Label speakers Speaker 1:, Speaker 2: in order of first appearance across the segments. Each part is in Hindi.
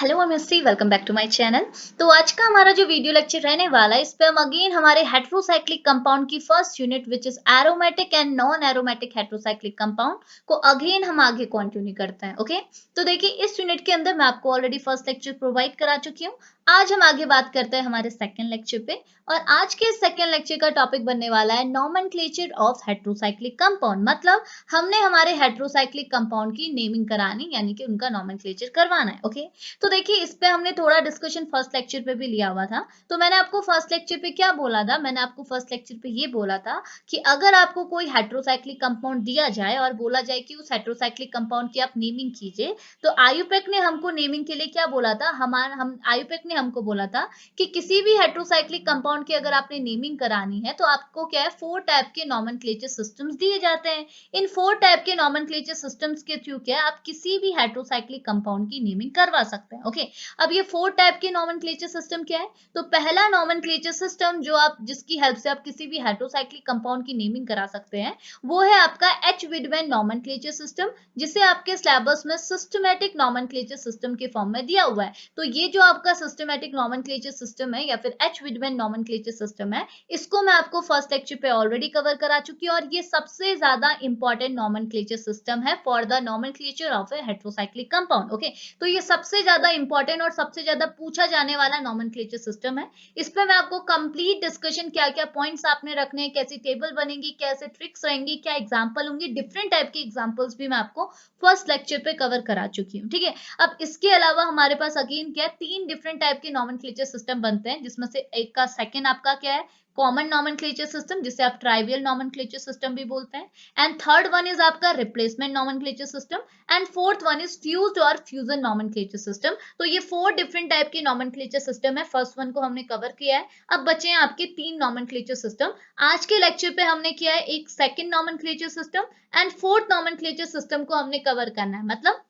Speaker 1: Hello MSc, welcome back to my channel. तो आज का हमारा जो वीडियो लेक्चर रहने वाला है, इस पे हम अगेन हमारे हेट्रोसाइक्लिक कंपाउंड की first unit which is aromatic and non aromatic heterocyclic compound को अगेन हम आगे कंटिन्यू करते हैं। ओके, तो देखिए इस यूनिट के अंदर मैं आपको ऑलरेडी फर्स्ट लेक्चर प्रोवाइड करा चुकी हूँ। आज हम आगे बात करते हैं हमारे सेकेंड लेक्चर पे, और आज के सेकेंड लेक्चर का टॉपिक बनने वाला है नॉमेनक्लेचर ऑफ हेट्रोसाइक्लिक कंपाउंड। मतलब हमने हमारे हेट्रोसाइक्लिक कंपाउंड की नेमिंग करानी, यानी कि उनका नॉमेनक्लेचर करवाना है। ओके, तो देखिए इस पे हमने थोड़ा डिस्कशन फर्स्ट लेक्चर पे भी लिया हुआ था। तो मैंने आपको फर्स्ट लेक्चर पे क्या बोला था, मैंने आपको फर्स्ट लेक्चर पे ये बोला था कि अगर आपको कोई हेट्रोसाइक्लिक कंपाउंड दिया जाए और बोला जाए कि उस हेट्रोसाइक्लिक कंपाउंड की आप नेमिंग कीजिए, तो आयुपेक ने हमको नेमिंग के लिए क्या बोला था, हम आयुपेक ने हमको बोला था कि किसी भी हेट्रोसाइक्लिक कंपाउंड की अगर आपने नेमिंग करानी है तो आपको क्या है, 4 टाइप के नॉमेनक्लेचर सिस्टम्स दिए जाते हैं। इन 4 टाइप के नॉमेनक्लेचर सिस्टम्स के थ्रू क्या आप किसी भी हेट्रोसाइक्लिक कंपाउंड की नेमिंग करवा सकते हैं। ओके, अब ये 4 टाइप के नॉमेनक्लेचर सिस्टम क्या है, तो पहला नॉमेनक्लेचर सिस्टम जो आप जिसकी हेल्प से आप किसी भी हेट्रोसाइक्लिक कंपाउंड की नेमिंग करा सकते हैं, वो है आपका एच विडमैन नॉमेनक्लेचर सिस्टम, जिसे आपके सिलेबस में सिस्टमैटिक नॉमेनक्लेचर सिस्टम के फॉर्म में दिया हुआ है। तो ये जो आपका सिस्टमैटिक नॉमेनक्लेचर सिस्टम है या फिर एच विडमैन नॉमेनक्लेचर सिस्टम है, इसको मैं आपको फर्स्ट लेक्चर पे ऑलरेडी कवर करा चुकी हूँ, और ये सबसे ज्यादा इंपॉर्टेंट नॉमेनक्लेचर सिस्टम है for the nomenclature of A heterocyclic compound. Okay, तो ये सबसे ज्यादा इंपॉर्टेंट और सबसे ज्यादा पूछा जाने वाला नॉमेनक्लेचर सिस्टम है। इस पे मैं आपको कंप्लीट डिस्कशन, क्या क्या पॉइंट्स आपने रखने हैं, कैसी टेबल बनेगी, कैसे ट्रिक्स रहेंगी, क्या एग्जांपल होंगे, डिफरेंट टाइप के एग्जांपल्स भी मैं आपको फर्स्ट लेक्चर पे कवर करा चुकी हूँ। ठीक है, अब इसके अलावा हमारे पास अगेन क्या है, 3 डिफरेंट टाइप के नॉमेनक्लेचर सिस्टम बनते हैं, जिसमें से एक का सेकंड आपका क्या है, कॉमन नॉमेनक्लेचर सिस्टम, जिसे आप ट्राइवियल नॉमेनक्लेचर सिस्टम भी बोलते हैं। एंड थर्ड वन इज आपका replacement nomenclature system, and fourth one is fused और फ्यूजन नॉमेनक्लेचर सिस्टम। तो ये 4 डिफरेंट टाइप की नॉमेनक्लेचर सिस्टम है। फर्स्ट वन को हमने कवर किया है, अब बचे हैं आपके 3 नॉमेनक्लेचर सिस्टम। आज के लेक्चर पे हमने किया है एक second nomenclature system, and fourth nomenclature system को हमने कवर करना है। मतलब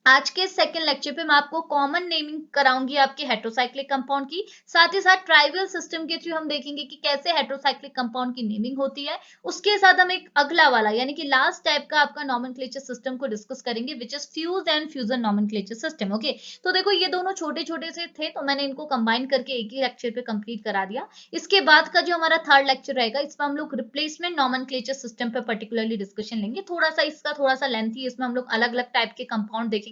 Speaker 1: आज के सेकंड लेक्चर पे मैं आपको कॉमन नेमिंग कराऊंगी आपके हेट्रोसाइक्लिक कंपाउंड की, साथ ही साथ ट्राइवियल सिस्टम के थ्रू हम देखेंगे कि कैसे हेट्रोसाइक्लिक कंपाउंड की नेमिंग होती है। उसके साथ हम एक अगला वाला यानी कि लास्ट टाइप का आपका नॉमेनक्लेचर सिस्टम को डिस्कस करेंगे, which is fuse and fusion nomenclature system. Okay, तो देखो ये दोनों छोटे छोटे से थे, तो मैंने इनको कंबाइन करके एक ही लेक्चर पे कंप्लीट करा दिया। इसके बाद का जो हमारा थर्ड लेक्चर रहेगा, इसमें हम लोग रिप्लेसमेंट नॉमेनक्लेचर सिस्टम पे पर्टिकुलरली डिस्कशन लेंगे। थोड़ा सा इसका थोड़ा सा लेंथी, इसमें हम लोग अलग अलग टाइप के कंपाउंड देखेंगे,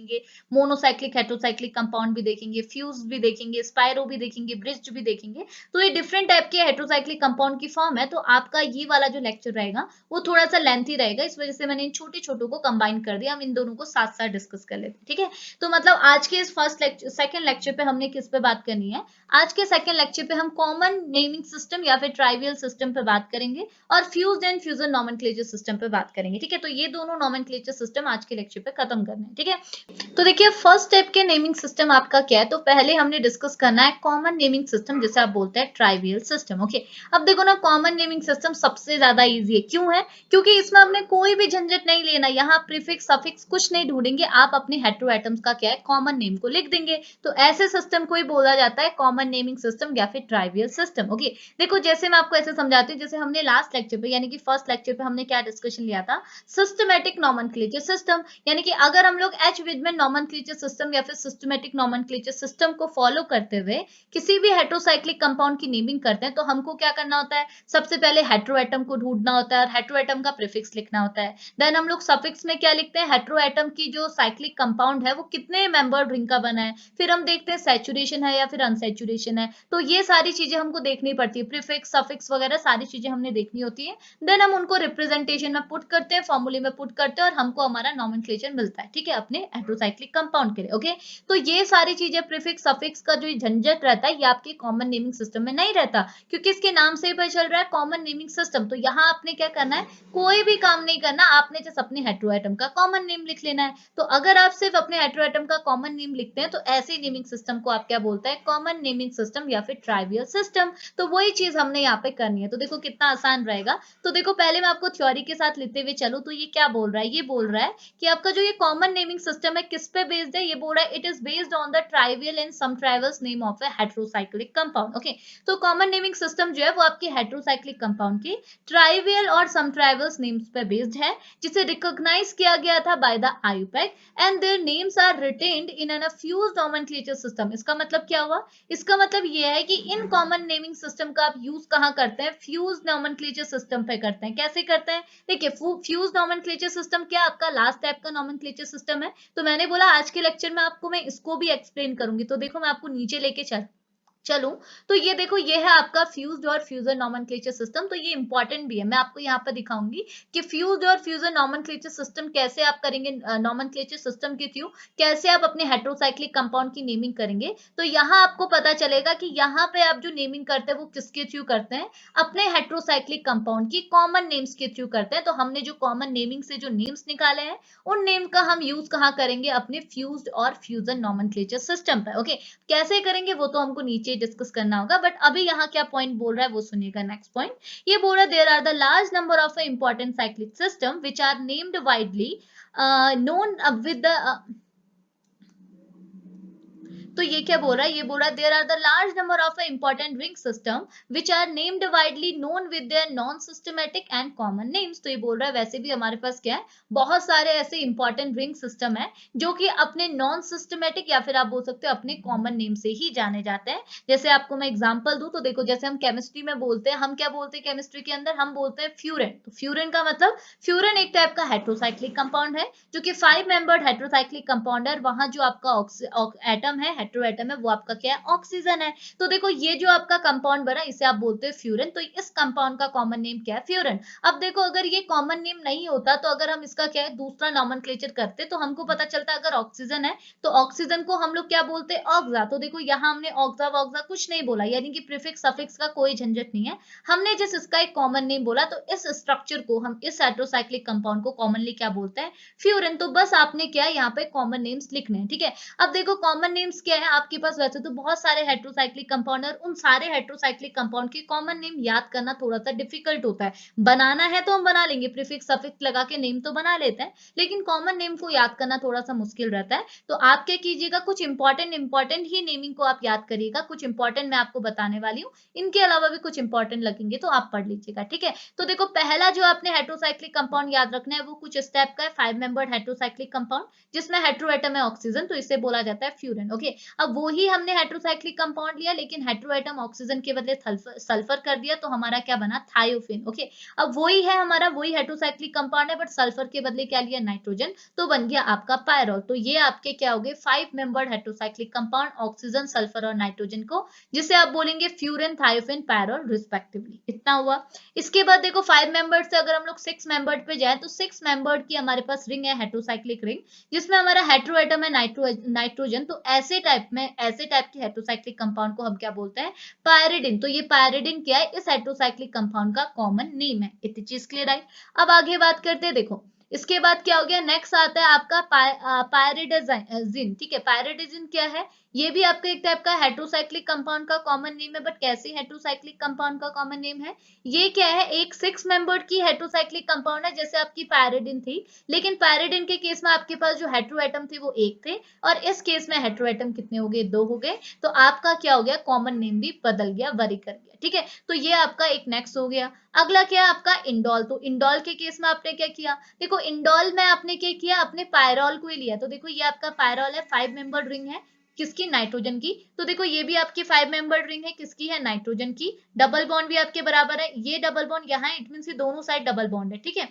Speaker 1: मोनोसाइक्लिक हेट्रोसाइक्लिक कंपाउंड भी देखेंगे, फ्यूज भी देखेंगे, स्पाइरो भी देखेंगे, ब्रिज भी देखेंगे। तो ये डिफरेंट टाइप के हेट्रोसाइक्लिक कंपाउंड की फॉर्म है। तो आपका ये वाला जो लेक्चर रहेगा वो थोड़ा सा लेंथी रहेगा, इस वजह से मैंने इन छोटे छोटों को कंबाइन कर दिया। हम इन दोनों को साथ साथ डिस्कस कर लेते हैं। ठीक है, तो मतलब आज के इस फर्स्ट लेक्चर सेकंड लेक्चर पे हमने किस पे बात करनी है, आज के सेकंड लेक्चर पे हम कॉमन नेमिंग सिस्टम या फिर ट्राइवियल सिस्टम पे बात करेंगे, और fused and fusion nomenclature system पे बात करेंगे। ठीक है, तो ये दोनों नॉमेनक्लेचर सिस्टम आज के लेक्चर पे खत्म करने हैं। ठीक है, तो देखिए फर्स्ट स्टेप के नेमिंग सिस्टम आपका क्या है, तो पहले हमने डिस्कस करना है कॉमन नेमिंग सिस्टम, जिसे आप बोलते हैं ट्राइवियल सिस्टम। ओके, अब देखो ना, कॉमन नेमिंग सिस्टम सबसे ज्यादा इजी है। क्यों है, क्योंकि इसमें आपने कोई भी झंझट नहीं लेना, यहाँ प्रीफिक्स सफिक्स कुछ नहीं ढूंढेंगे, आप अपने हेटेरो एटम्स का क्या है, कॉमन नेम को लिख देंगे। तो ऐसे सिस्टम को ही बोला जाता है कॉमन नेमिंग सिस्टम या फिर ट्राइवियल सिस्टम। ओके, देखो जैसे मैं आपको ऐसे समझाती हूँ, जैसे हमने लास्ट लेक्चर पे यानी कि फर्स्ट लेक्चर पे हमने क्या डिस्कशन लिया था, सिस्टमैटिक नॉमेनक्लेचर सिस्टम, यानी कि अगर हम लोग एच विडमैन नॉमेनक्लेचर सिस्टम या फिर सिस्टमैटिक नॉमेनक्लेचर सिस्टम को फॉलो करते हुए किसी भी हेट्रोसाइक्लिक कंपाउंड की नेमिंग करते हैं, तो हमको क्या करना होता है, सबसे पहले हेट्रो एटम को ढूंढना होता है और हेट्रो एटम का प्रीफिक्स लिखना होता है। देन हम लोग सफिक्स में क्या लिखते हैं, हेट्रो एटम की जो साइक्लिक कंपाउंड है वो कितने मेंबर्ड रिंग का बना है, फिर हम देखते हैं सैचुरेशन है या फिर अनसैचुरेशन है। तो ये सारी चीजें हमको देखनी पड़ती है, प्रीफिक्स सफिक्स वगैरह सारी चीजें हमने देखनी होती है। देन हम उनको रिप्रेजेंटेशन में पुट करते हैं, फॉर्मूले में पुट करते हैं, और हमको हमारा नॉमेनक्लेचर मिलता है। ठीक है, अपने हेट्रोसाइक्लिक कंपाउंड के लिए। ओके, तो ये सारी चीजें प्रीफिक्स सफिक्स का जो झंझट रहता है, ये आपके कॉमन नेमिंग सिस्टम में नहीं रहता, क्योंकि इसके नाम से ही पता चल रहा है कॉमन नेमिंग सिस्टम। तो यहाँ आपने क्या करना है, कोई भी काम नहीं करना, आपने जस्ट अपने हेट्रो एटम का कॉमन नेम लिख लेना है। तो अगर आप सिर्फ अपने हेट्रो एटम का कॉमन नेम लिखते हैं, तो ऐसे नेमिंग सिस्टम को आप क्या बोलते हैं, कॉमन नेमिंग सिस्टम या फिर ट्राइवियल सिस्टम। तो वही चीज हमने यहाँ पे करनी है। तो देखो कितना आसान रहेगा। तो देखो पहले मैं आपको थ्योरी के साथ लेते हुए चलूं, तो ये क्या बोल रहा है, ये बोल रहा है कि आपका जो ये कॉमन नेमिंग सिस्टम है किस पे बेस्ड है, ये बोल रहा है it is based on the trivial and some trivials name of a heterocyclic compound. Okay, तो कॉमन नेमिंग सिस्टम जो है वो आपके हेटेरोसाइक्लिक कंपाउंड की ट्राइवियल और सम ट्राइवल्स नेम्स पे बेस्ड है, जिसे रिकॉग्नाइज किया गया था by the IUPAC and their names are retained in an fused nomenclature system. इसका मतलब क्या हुआ, इसका मतलब ये है कि इन कॉमन नेमिंग सिस्टम का आप यूज कहाँ करते हैं, फ्यूज नोमेनक्लेचर सिस्टम पे करते हैं। कैसे करते हैं, देखिए फ्यूज नोमेनक्लेचर सिस्टम क्या आपका लास्ट टाइप का नोमेनक्लेचर सिस्टम है, तो मैंने बोला आज के लेक्चर में आपको मैं इसको भी एक्सप्लेन करूंगी। तो देखो मैं आपको नीचे लेके चलूं, तो ये देखो ये है आपका फ्यूज्ड और फ्यूजन नोमेनक्लेचर सिस्टम। तो ये इंपॉर्टेंट भी है, मैं आपको यहाँ पर दिखाऊंगी कि फ्यूज्ड और फ्यूजन नोमेनक्लेचर सिस्टम कैसे आप करेंगे, नोमेनक्लेचर सिस्टम के थ्रू कैसे आप अपने हेटेरोसाइक्लिक कंपाउंड की नेमिंग करेंगे। तो यहाँ आपको पता चलेगा कि यहाँ पे आप जो नेमिंग करते हैं वो किसके थ्रू करते हैं, अपने हेटेरोसाइक्लिक कंपाउंड की कॉमन नेम्स के थ्रू करते हैं। तो हमने जो कॉमन नेमिंग से जो नेम्स निकाले हैं उन नेम का हम यूज कहाँ करेंगे, अपने फ्यूज्ड और फ्यूजन नोमेनक्लेचर सिस्टम पे। ओके, कैसे करेंगे वो तो हमको नीचे डिस्कस करना होगा, बट अभी यहाँ क्या पॉइंट बोल रहा है वो सुनिएगा। नेक्स्ट पॉइंट ये बोल रहा है there are the large number of important cyclic system which are named widely known with the तो ये क्या बोल रहा है, ये बोल रहा है there are the large number of important ring system which are named widely known with their non systematic and common names. तो ये बोल रहा है वैसे भी हमारे पास क्या है, बहुत सारे ऐसे इंपॉर्टेंट रिंग सिस्टम है जो कि अपने नॉन सिस्टमैटिक या फिर आप बोल सकते हो अपने कॉमन नेम से ही जाने जाते हैं। जैसे आपको मैं एग्जांपल दूं तो देखो, जैसे हम केमिस्ट्री में बोलते हैं, हम क्या बोलते हैं केमिस्ट्री के अंदर, हम बोलते हैं फ्यूरेन। तो फ्यूरेन का मतलब, फ्यूरेन एक टाइप का हेटेरोसाइक्लिक कंपाउंड है जो कि 5 मेंबर्ड हेटेरोसाइक्लिक कंपाउंड है। वहां जो आपका एटम है, हेटेरो एटम है, वो आपका क्या है, ऑक्सीजन है। तो देखो ये जो आपका कंपाउंड बना इसे आप बोलते हैं फ्यूरेन। तो इस कंपाउंड का कॉमन नेम क्या है, फ्यूरेन। अब देखो अगर ये कॉमन नेम नहीं होता तो अगर हम इसका क्या है दूसरा नॉमेनक्लेचर करते तो हमको पता चलता अगर ऑक्सीजन है तो ऑक्सीजन को हम लोग क्या बोलते हैं, ऑक्सा। तो देखो यहाँ हमने ऑक्सा वॉक्सा कुछ नहीं बोला, यानी कि प्रीफिक्स सफिक्स का कोई झंझट नहीं है, हमने जिस इसका एक कॉमन नेम बोला। तो इस स्ट्रक्चर को हम, इस हेटेरोसाइक्लिक कंपाउंड को कॉमनली क्या बोलते हैं, फ्यूरेन। तो बस आपने क्या यहाँ पे कॉमन नेम्स लिखने हैं, ठीक है। अब देखो कॉमन नेम्स क्या है आपके पास, वैसे तो बहुत सारे हेटेरोसाइक्लिक कंपाउंड है, उन सारे हेटेरोसाइक्लिक कंपाउंड के कॉमन नेम याद करना थोड़ा सा डिफिकल्ट होता है। बनाना है तो हम बना लेंगे, प्रीफिक्स सफिक्स लगा के नेम तो बना लेते हैं, लेकिन कॉमन नेम को याद करना थोड़ा सा मुश्किल रहता है। तो आप क्या कीजिएगा, कुछ इंपॉर्टेंट ही नेमिंग को आप याद करिएगा, कुछ इंपॉर्टेंट मैं आपको बताने वाली हूँ, इनके अलावा भी कुछ इंपॉर्टेंट लगेंगे तो आप पढ़ लीजिएगा, ठीक है। तो देखो पहला जो आपने हेटेरोसाइक्लिक कंपाउंड याद रखना है वो कुछ इस टाइप का है, 5 मेंबर्ड हेटेरोसाइक्लिक कंपाउंड जिसमें हेटेरो एटम है ऑक्सीजन, तो इसे बोला जाता है फ्यूरेन। ओके, अब वो ही हमने हेटेरोसाइक्लिक कंपाउंड लिया लेकिन हेटेरो एटम ऑक्सीजन के बदले सल्फर कर दिया, तो हमारा क्या बना, थायोफेन। ओके, अब वही है हमारा, वही हेटेरोसाइक्लिक कंपाउंड है बट सल्फर के बदले क्या लिया, नाइट्रोजन, तो बन गया आपका पायरोल। तो ये आपके क्या हो गए, 5 membered heterocyclic compound, oxygen, sulphur और नाइट्रोजन को, जिसे आप बोलेंगे फ्यूरेन, थायोफेन, पायरोल रिस्पेक्टिवली। इतना हुआ। इसके बाद देखो 5 मेंबर्ड से अगर हम लोग 6 मेंबर्ड पे जाए तो 6 मेंबर्ड की हमारे पास रिंग है, हेटेरोसाइक्लिक रिंग, जिसमें हमारा हेटेरो एटम है नाइट्रोजन। तो ऐसे टाइप की हेटेरोसाइक्लिक कंपाउंड को हम क्या बोलते हैं, पायरिडिन। तो ये पायरिडिन क्या है, इस हेटेरोसाइक्लिक कंपाउंड का कॉमन नेम है। इतनी चीज क्लियर आई। अब आगे बात करते हैं, देखो इसके बाद क्या हो गया, नेक्स्ट आता है आपका पायरिडाजिन, ठीक है। पायरिडाजिन क्या है, ये भी आपका एक टाइप का हेटेरोसाइक्लिक कंपाउंड का कॉमन नेम है, बट कैसे हेटेरोसाइक्लिक कंपाउंड का कॉमन नेम है, ये क्या है, एक 6 मेंबर्ड की हेटेरोसाइक्लिक कंपाउंड है जैसे आपकी पायरिडिन थी, लेकिन पायरिडिन के केस में आपके पास जो हेटेरो एटम थे वो एक थे, और इस केस में हेटेरो एटम कितने हो गए, 2 हो गए। तो आपका क्या हो गया, कॉमन नेम भी बदल गया, वरी कर गया, ठीक है। तो ये आपका एक नेक्स्ट हो गया। अगला क्या है आपका इंडोल। तो इंडोल के केस में आपने क्या किया, देखो इंडोल में आपने क्या किया, अपने पायरोल को ही लिया। तो देखो ये आपका पायरोल है, 5 मेंबर्ड रिंग है, किसकी, नाइट्रोजन की। तो देखो ये भी आपकी 5 मेंबर्ड रिंग है, किसकी है, नाइट्रोजन की। डबल बॉन्ड भी आपके बराबर है, ये डबल बॉन्ड यहाँ, इट मीन दोनों साइड डबल बॉन्ड है, ठीक है।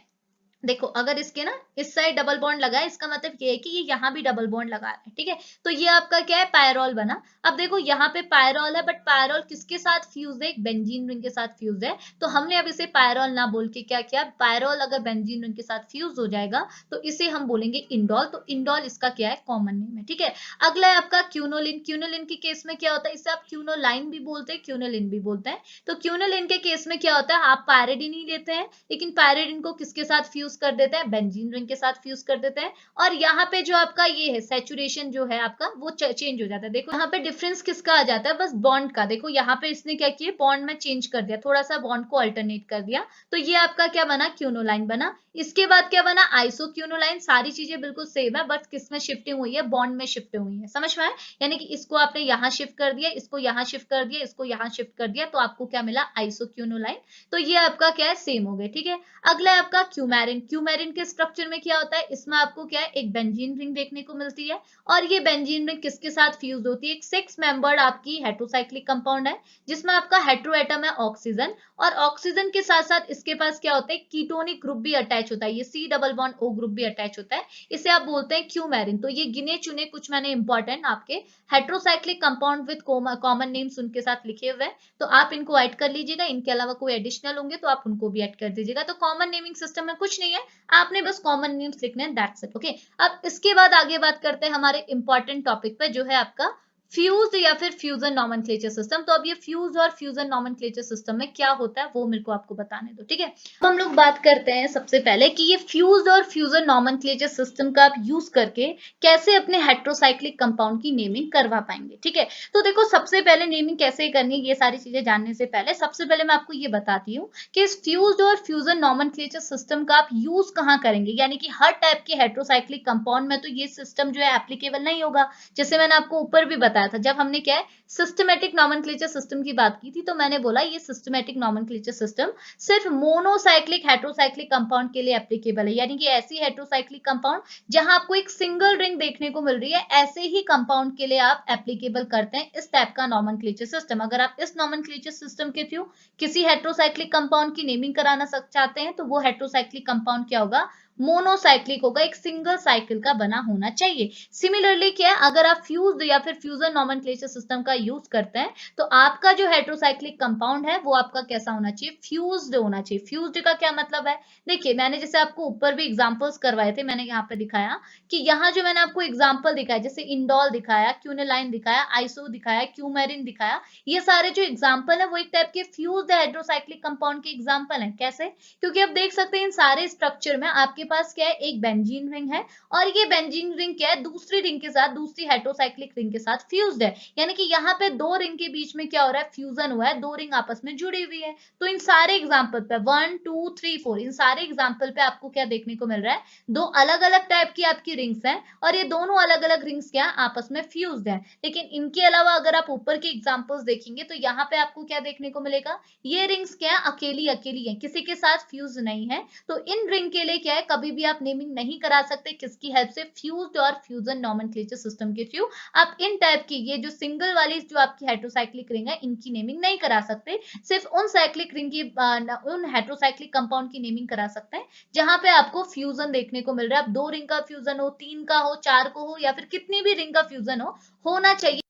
Speaker 1: देखो अगर इसके ना इस साइड डबल बॉन्ड लगा है, इसका मतलब ये है कि ये यहाँ भी डबल बॉन्ड लगा रहा है, ठीक है। तो ये आपका क्या है, पायरोल बना। अब देखो यहाँ पे पायरोल है, बट पायरोल किसके साथ फ्यूज है, एक बेंजीन रिंग के साथ फ्यूज है। तो हमने अब इसे पायरोल ना बोल के क्या किया, पायरोल अगर बेंजीन रिंग के साथ फ्यूज हो जाएगा तो इसे हम बोलेंगे इंडोल। तो इंडोल इसका क्या है, कॉमन नेम है, ठीक है। अगला है आपका क्यूनोलिन। क्यूनोलिन के केस में क्या होता है, इसे आप क्यूनोलाइन भी बोलते हैं, क्यूनोलिन भी बोलते हैं। तो क्यूनोलिन के केस में क्या होता है, आप पायरिडिन ही लेते हैं, लेकिन पायरिडिन को किसके साथ फ्यूज कर देते हैं, बेंजीन रिंग के साथ फ्यूज कर देते हैं, और यहाँ पे जो आपका ये है सैचुरेशन जो है आपका वो चेंज हो जाता है। देखो यहाँ पे डिफरेंस किसका आ जाता है, बस बॉन्ड का। देखो यहाँ पे इसने क्या किया, बॉन्ड में चेंज कर दिया, थोड़ा सा बॉन्ड को अल्टरनेट कर दिया, तो ये आपका क्या बना, क्यूनोलाइन बना। इसके बाद क्या बना, आइसोक्यूनोलाइन। सारी चीजें बिल्कुल सेम है, बट किस में शिफ्टिंग हुई है, बॉन्ड में शिफ्ट हुई है। समझ में आया? यानी कि इसको आपने यहाँ शिफ्ट कर दिया, इसको यहाँ शिफ्ट कर दिया, इसको यहाँ शिफ्ट कर दिया, तो आपको क्या मिला, आइसोक्यूनोलाइन। तो ये आपका क्या है, सेम हो गए। ठीक है, अगला है आपका क्यूमेरिन। क्यूमेरिन के स्ट्रक्चर में क्या होता है, इसमें आपको क्या है, एक बेंजीन रिंग देखने को मिलती है, और ये बेंजीन रिंग किसके साथ फ्यूज होती है, एक 6 मेंबर्ड आपकी हेट्रोसाइक्लिक कंपाउंड है, जिसमें आपका हेट्रो एटम है ऑक्सीजन, और ऑक्सीजन के साथ साथ इसके पास क्या होता है, कीटोनिक ग्रुप भी अटैच होता है, ये C double bond O group भी अटैच होता है, इसे आप बोलते हैं क्यूमेरिन। तो ये गिने चुने कुछ मैंने इंपॉर्टेंट आपके heterocyclic compound with common names उनके साथ लिखे हुए हैं, तो आप इनको ऐड कर लीजिएगा। इनके अलावा कोई एडिशनल होंगे तो आप उनको भी ऐड कर दीजिएगा। तो कॉमन नेमिंग सिस्टम में कुछ नहीं है, आपने बस कॉमन नेम्स लिखने हैं, दैट्स इट। ओके, अब इसके बाद आगे बात करते हैं हमारे इंपॉर्टेंट टॉपिक पे, जो है आपका फ्यूज या फिर फ्यूजन नॉमेनक्लेचर सिस्टम। तो अब ये फ्यूज और फ्यूजन नॉमेनक्लेचर सिस्टम में क्या होता है वो मेरे को आपको बताने दो। ठीक है, अब हम लोग बात करते हैं सबसे पहले कि ये फ्यूज और फ्यूजन नॉमेनक्लेचर सिस्टम का आप यूज करके कैसे अपने हेट्रोसाइक्लिक कंपाउंड की नेमिंग करवा पाएंगे। ठीक है, तो देखो सबसे पहले नेमिंग कैसे करनी है, ये सारी चीजें जानने से पहले सबसे पहले मैं आपको ये बताती हूँ कि इस फ्यूज और फ्यूजन नॉमेनक्लेचर सिस्टम का आप यूज कहाँ करेंगे। यानी कि हर टाइप के हेट्रोसाइक्लिक कंपाउंड में तो ये सिस्टम जो है एप्लीकेबल नहीं होगा। जैसे मैंने आपको ऊपर भी बताया था, जब हमने क्या है सिस्टमैटिक नॉमेनक्लेचर सिस्टम की बात की थी, तो मैंने बोला ये सिस्टमैटिक नॉमेनक्लेचर सिस्टम सिर्फ मोनोसाइक्लिक हेट्रोसाइक्लिक कंपाउंड के लिए एप्लीकेबल है। यानी कि ऐसी हेट्रोसाइक्लिक कंपाउंड जहां आपको एक सिंगल रिंग देखने को मिल रही है, ऐसे ही कंपाउंड के लिए आप एप्लीकेबल करते हैं इस टाइप का नॉमेनक्लेचर सिस्टम। अगर आप इस नॉमेनक्लेचर सिस्टम के थ्रू किसी हेट्रोसाइक्लिक कंपाउंड की नेमिंग कराना चाहते हैं, तो वो हेट्रोसाइक्लिक कंपाउंड क्या होगा, मोनोसाइक्लिक होगा, एक सिंगल साइकिल का बना होना चाहिए। सिमिलरली क्या है, अगर आप फ्यूज्ड या फिर फ्यूजन नॉमेनक्लेचर सिस्टम का यूज करते हैं, तो आपका जो हेट्रोसाइक्लिक कंपाउंड है वो आपका कैसा होना चाहिए, फ्यूज्ड होना चाहिए। फ्यूज्ड का क्या मतलब है, देखिए मैंने जैसे आपको ऊपर भी एग्जांपल्स करवाए थे, मैंने यहाँ पे दिखाया कि यहाँ जो मैंने आपको एग्जांपल दिखाया, जैसे इंडोल दिखाया, क्यूनेलाइन दिखाया, आइसो दिखाया, क्यूमेरिन दिखाया, ये सारे जो एग्जांपल है वो एक टाइप के फ्यूज्ड हेट्रोसाइक्लिक कंपाउंड के एग्जांपल हैं। कैसे, क्योंकि आप देख सकते हैं इन सारे स्ट्रक्चर में आपके पास क्या है, एक बेंजीन रिंग है, और ये बेंजीन रिंग क्या है, दूसरी रिंग के साथ, दूसरी हेट्रोसाइक्लिक रिंग के साथ फ्यूज्ड है। यानी कि यहाँ पे दो रिंग के बीच में क्या हो रहा है, फ्यूजन हुआ है, दो रिंग आपस में जुड़ी हुई है। तो इन सारे एग्जांपल पे 1 2 3 4 इन सारे एग्जांपल पे आपको क्या देखने को मिल रहा है, दो अलग अलग टाइप की आपकी रिंग्स हैं, और ये दोनों अलग अलग रिंग्स क्या आपस में फ्यूज्ड है। लेकिन इनके अलावा अगर आप ऊपर के एग्जांपल्स देखेंगे, तो यहाँ पे आपको क्या देखने को मिलेगा, ये रिंग्स क्या अकेली अकेली है, किसी के साथ फ्यूज नहीं है। तो इन रिंग के लिए क्या है, कभी भी आप नेमिंग नहीं करा सकते किसकी हेल्प से, फ्यूज्ड और फ्यूजन नॉमेनक्लेचर सिस्टम के थ्रू आप इन टाइप की, ये जो सिंगल वाली जो आपकी हेट्रोसाइक्लिक रिंग है, इनकी नेमिंग नहीं करा सकते। सिर्फ उन साइक्लिक रिंग की, उन हेट्रोसाइक्लिक कंपाउंड की नेमिंग करा सकते हैं जहां पे आपको फ्यूजन देखने को मिल रहा है। अब 2 रिंग का फ्यूजन हो, 3 का हो, 4 को हो, या फिर कितनी भी रिंग का फ्यूजन हो, होना चाहिए,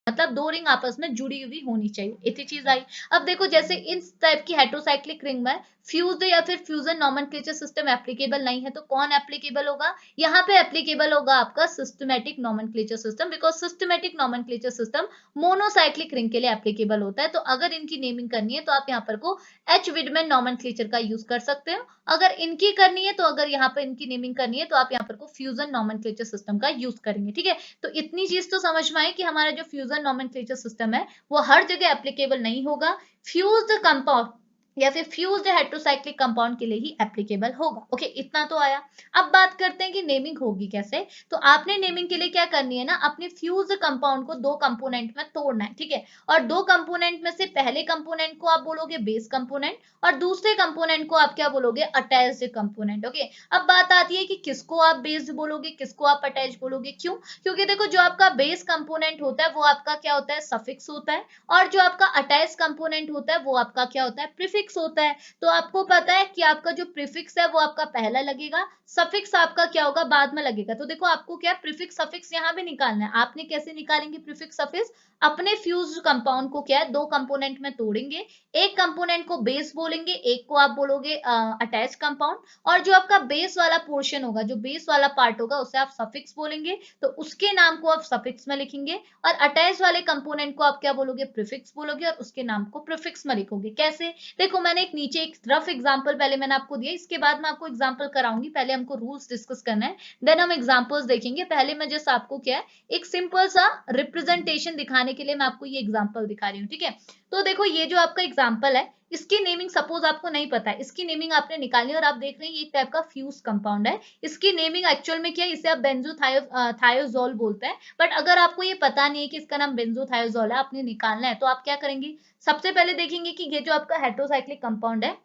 Speaker 1: मतलब दो रिंग आपस में जुड़ी हुई होनी चाहिए, इतनी चीज आई। अब देखो जैसे इस टाइप की हेट्रोसाइक्लिक रिंग में फ्यूज्ड या फिर फ्यूजन नॉमेनक्लेचर सिस्टम एप्लीकेबल नहीं है, तो कौन एप्लीकेबल होगा, यहाँ पे एप्लीकेबल होगा आपका systematic nomenclature system, because systematic nomenclature system monocyclic ring के लिए एप्लीकेबल होता है। तो अगर इनकी नेमिंग करनी है तो आप यहाँ पर को एच विडमैन नॉमेनक्लेचर का यूज कर सकते हो। अगर इनकी करनी है, तो अगर यहाँ पर इनकी नेमिंग करनी है, तो आप यहाँ पर को फ्यूजन नॉमेनक्लेचर सिस्टम का यूज करेंगे। ठीक है, तो इतनी चीज तो समझ में आई कि हमारा जो फ्यूजन नॉमेनक्लेचर सिस्टम है वो हर जगह एप्लीकेबल नहीं होगा, फ्यूज्ड कंपाउंड या फिर फ्यूज्ड हेट्रोसाइक्लिक कंपाउंड के लिए ही एप्लीकेबल होगा। ओके, इतना तो आया। अब बात करते हैं कि नेमिंग होगी कैसे। तो आपने नेमिंग के लिए क्या करनी है ना, अपने फ्यूज्ड कंपाउंड को दो कंपोनेंट में तोड़ना है। ठीक है, और दो कंपोनेंट में से पहले कंपोनेंट को आप बोलोगे बेस कंपोनेंट, और दूसरे कंपोनेंट को आप क्या बोलोगे, अटैच्ड कंपोनेंट। ओके, अब बात आती है कि किसको आप बेस्ड बोलोगे, किसको आप अटैच बोलोगे। क्यों, क्योंकि देखो जो आपका बेस कंपोनेंट होता है वो आपका क्या होता है, सफिक्स होता है, और जो आपका अटैच कंपोनेंट होता है वो आपका क्या होता है, प्रीफिक्स होता है। तो आपको पता है कि आपका जो प्रीफिक्स है वो आपका पहला लगेगा, सफिक्स आपका क्या होगा, बाद में लगेगा। तो देखो आपको क्या प्रीफिक्स सफिक्स यहाँ भी निकालना है। आपने कैसे निकालेंगे प्रीफिक्स सफिक्स, अपने फ्यूज्ड कंपाउंड को क्या है, दो कंपोनेंट में तोड़ेंगे, एक कंपोनेंट को बेस बोलेंगे, एक को आप बोलोगे अटैच कंपाउंड, और जो आपका बेस वाला पोर्शन होगा, जो बेस वाला पार्ट होगा, उसे आप सफिक्स बोलेंगे, तो उसके नाम को आप सफिक्स में लिखेंगे, और अटैच वाले कंपोनेंट को आप क्या बोलोगे, प्रीफिक्स बोलोगे, और उसके नाम को प्रीफिक्स में लिखोगे। कैसे, देखो मैंने एक नीचे एक रफ एग्जांपल पहले मैंने आपको दिया, इसके बाद मैं आपको एग्जांपल कराऊंगी, पहले हमको रूल्स डिस्कस करना है, देन हम एग्जांपल्स देखेंगे। पहले मैं जस्ट आपको क्या है एक सिंपल सा रिप्रेजेंटेशन दिखाने के लिए मैं आपको ये एग्जांपल दिखा रही हूँ। ठीक है, तो देखो ये जो आपका एग्जांपल है, इसकी नेमिंग सपोज आपको नहीं पता है, इसकी नेमिंग आपने निकाली और आप देख रहे हैं ये एक टाइप का फ्यूज कंपाउंड है, इसकी नेमिंग एक्चुअल में क्या है, इसे आप बेंजोथायोजोल बोलते हैं। बट अगर आपको ये पता नहीं है कि इसका नाम बेंजोथायोजोल है, आपने निकालना है, तो आप क्या करेंगे, सबसे पहले देखेंगे कि ये जो आपका हेटेरोसाइक्लिक कंपाउंड है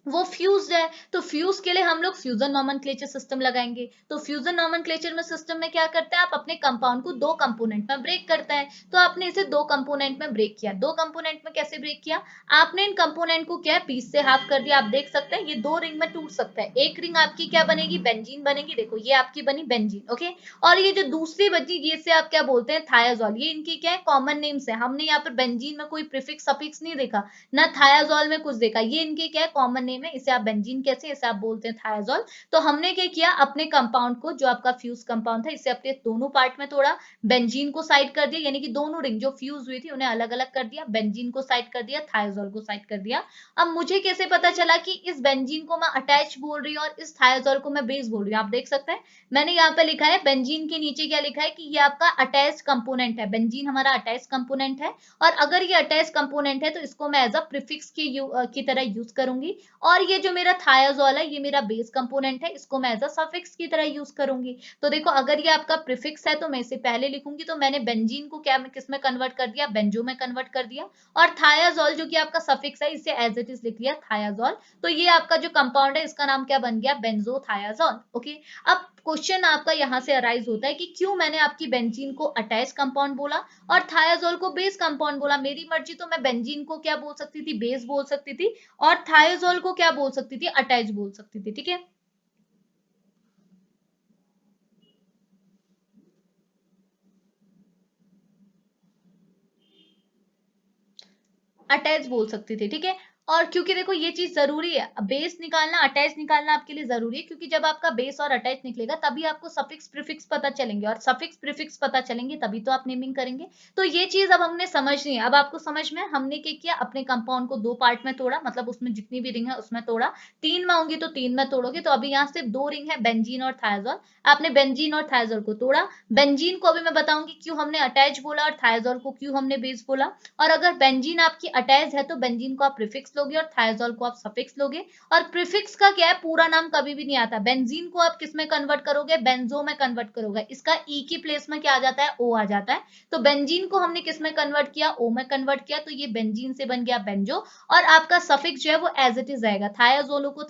Speaker 1: वो फ्यूज्ड है, तो फ्यूज के लिए हम लोग फ्यूजन नोमेनक्लेचर सिस्टम लगाएंगे। तो फ्यूजन नोमेनक्लेचर में सिस्टम में क्या करते हैं, आप अपने कंपाउंड को दो कंपोनेंट में ब्रेक करते हैं। तो आपने इसे दो कंपोनेंट में ब्रेक किया, दो कंपोनेंट में कैसे ब्रेक किया, आपने इन कंपोनेंट को क्या बीच से हाफ कर दिया। आप देख सकते हैं ये दो रिंग में टूट सकता है, एक रिंग आपकी क्या बनेगी, बेंजीन बनेगी, देखो ये आपकी बनी बेंजीन, ओके। और ये जो दूसरी बची ये से आप क्या बोलते हैं, थायाजोल, ये इनकी क्या है कॉमन नेम्स है। हमने यहाँ पर बेंजीन में कोई प्रीफिक्स सफिक्स नहीं देखा, ना थायाजोल में कुछ देखा, ये इनके क्या है कॉमन नेम है, इसे आप बेंजीन कैसे, इसे आप बोलते हैं थायाजोल। तो हमने क्या किया, अपने कंपाउंड को जो आपका फ्यूज कंपाउंड था इसे अपने दोनों पार्ट में तोड़ा, बेंजीन को साइड कर दिया, यानी कि दोनों रिंग जो फ्यूज हुई थी उन्हें अलग अलग कर दिया, बेंजीन को साइड कर दिया, थायाजोल को साइड कर दिया। अब मुझे कैसे पता चला कि इस बेंजीन को मैं अटैच बोल रही हूँ और इस थायाजोल को मैं बेस बोल रही हूँ, आप देख सकते हैं मैंने यहाँ पे लिखा है बेंजीन के नीचे क्या लिखा है कि ये आपका अटैच कंपोनेंट है, बेंजीन हमारा अटैच कंपोनेंट है। और अगर ये अटैच कंपोनेंट है तो इसको मैं एज अ प्रीफिक्स की तरह यूज करूंगी। और ये जो मेरा थायाजोल है ये मेरा बेस कंपोनेंट है, इसको मैं एज अ सफिक्स की तरह यूज करूंगी। तो देखो अगर ये आपका प्रीफिक्स है तो मैं इसे पहले लिखूंगी, तो मैंने बेंजीन को क्या किस में कन्वर्ट कर दिया, बेंजो में कन्वर्ट कर दिया। और थायाजोल जो कि आपका सफिक्स है इसे एज इट इज लिख दिया थायाजोल। तो ये आपका जो कंपाउंड है इसका नाम क्या बन गया, बेंजोथायाजोल, ओके। अब क्वेश्चन आपका यहाँ से अराइज होता है कि क्यों मैंने आपकी बेंजीन को अटैच कंपाउंड बोला और थायाजोल को बेस कंपाउंड बोला। मेरी मर्जी, तो मैं बेंजीन को क्या बोल सकती थी, बेस बोल सकती थी, और थायाजोल को क्या बोल सकती थी, अटैच बोल सकती थी, ठीक है। अटैच बोल सकती थी, ठीक है। और क्योंकि देखो ये चीज जरूरी है, बेस निकालना अटैच निकालना आपके लिए जरूरी है, क्योंकि जब आपका बेस और अटैच निकलेगा तभी आपको सफिक्स प्रीफिक्स पता चलेंगे, और सफिक्स प्रीफिक्स पता चलेंगे तभी तो आप नेमिंग करेंगे। तो ये चीज अब हमने समझनी है। अब आपको समझ में हमने क्या किया, अपने कंपाउंड को दो पार्ट में तोड़ा, मतलब उसमें जितनी भी रिंग है उसमें तोड़ा, तीन में होंगी तो तीन में तोड़ोगे, तो अभी यहाँ सिर्फ दो रिंग है, बेंजीन और थायाजोल। आपने बेंजीन और थायाजोल को तोड़ा, बेंजीन को अभी मैं बताऊंगी क्यों हमने अटैच बोला और थायाजोल को क्यों हमने बेस बोला। और अगर बेंजीन आपकी अटैच है तो बेंजीन को आप प्रीफिक्स लोगे और थायाजोल को आप सफिक्स लोगे। और प्रीफिक्स का क्या है, पूरा नाम कभी भी नहीं आता। बेंजीन को आप किस में कन्वर्ट करोगे, बेंजो में कन्वर्ट करोगे, इसका ई की प्लेस में क्या आ जाता है, ओ आ जाता है। तो बेंजीन को हमने किस में कन्वर्ट किया, ओ में कन्वर्ट किया, तो ये बेंजीन से बन गया बेंजो। और आपका सफिक्स जो है वो एज इट इज रहेगा, थायाजोल को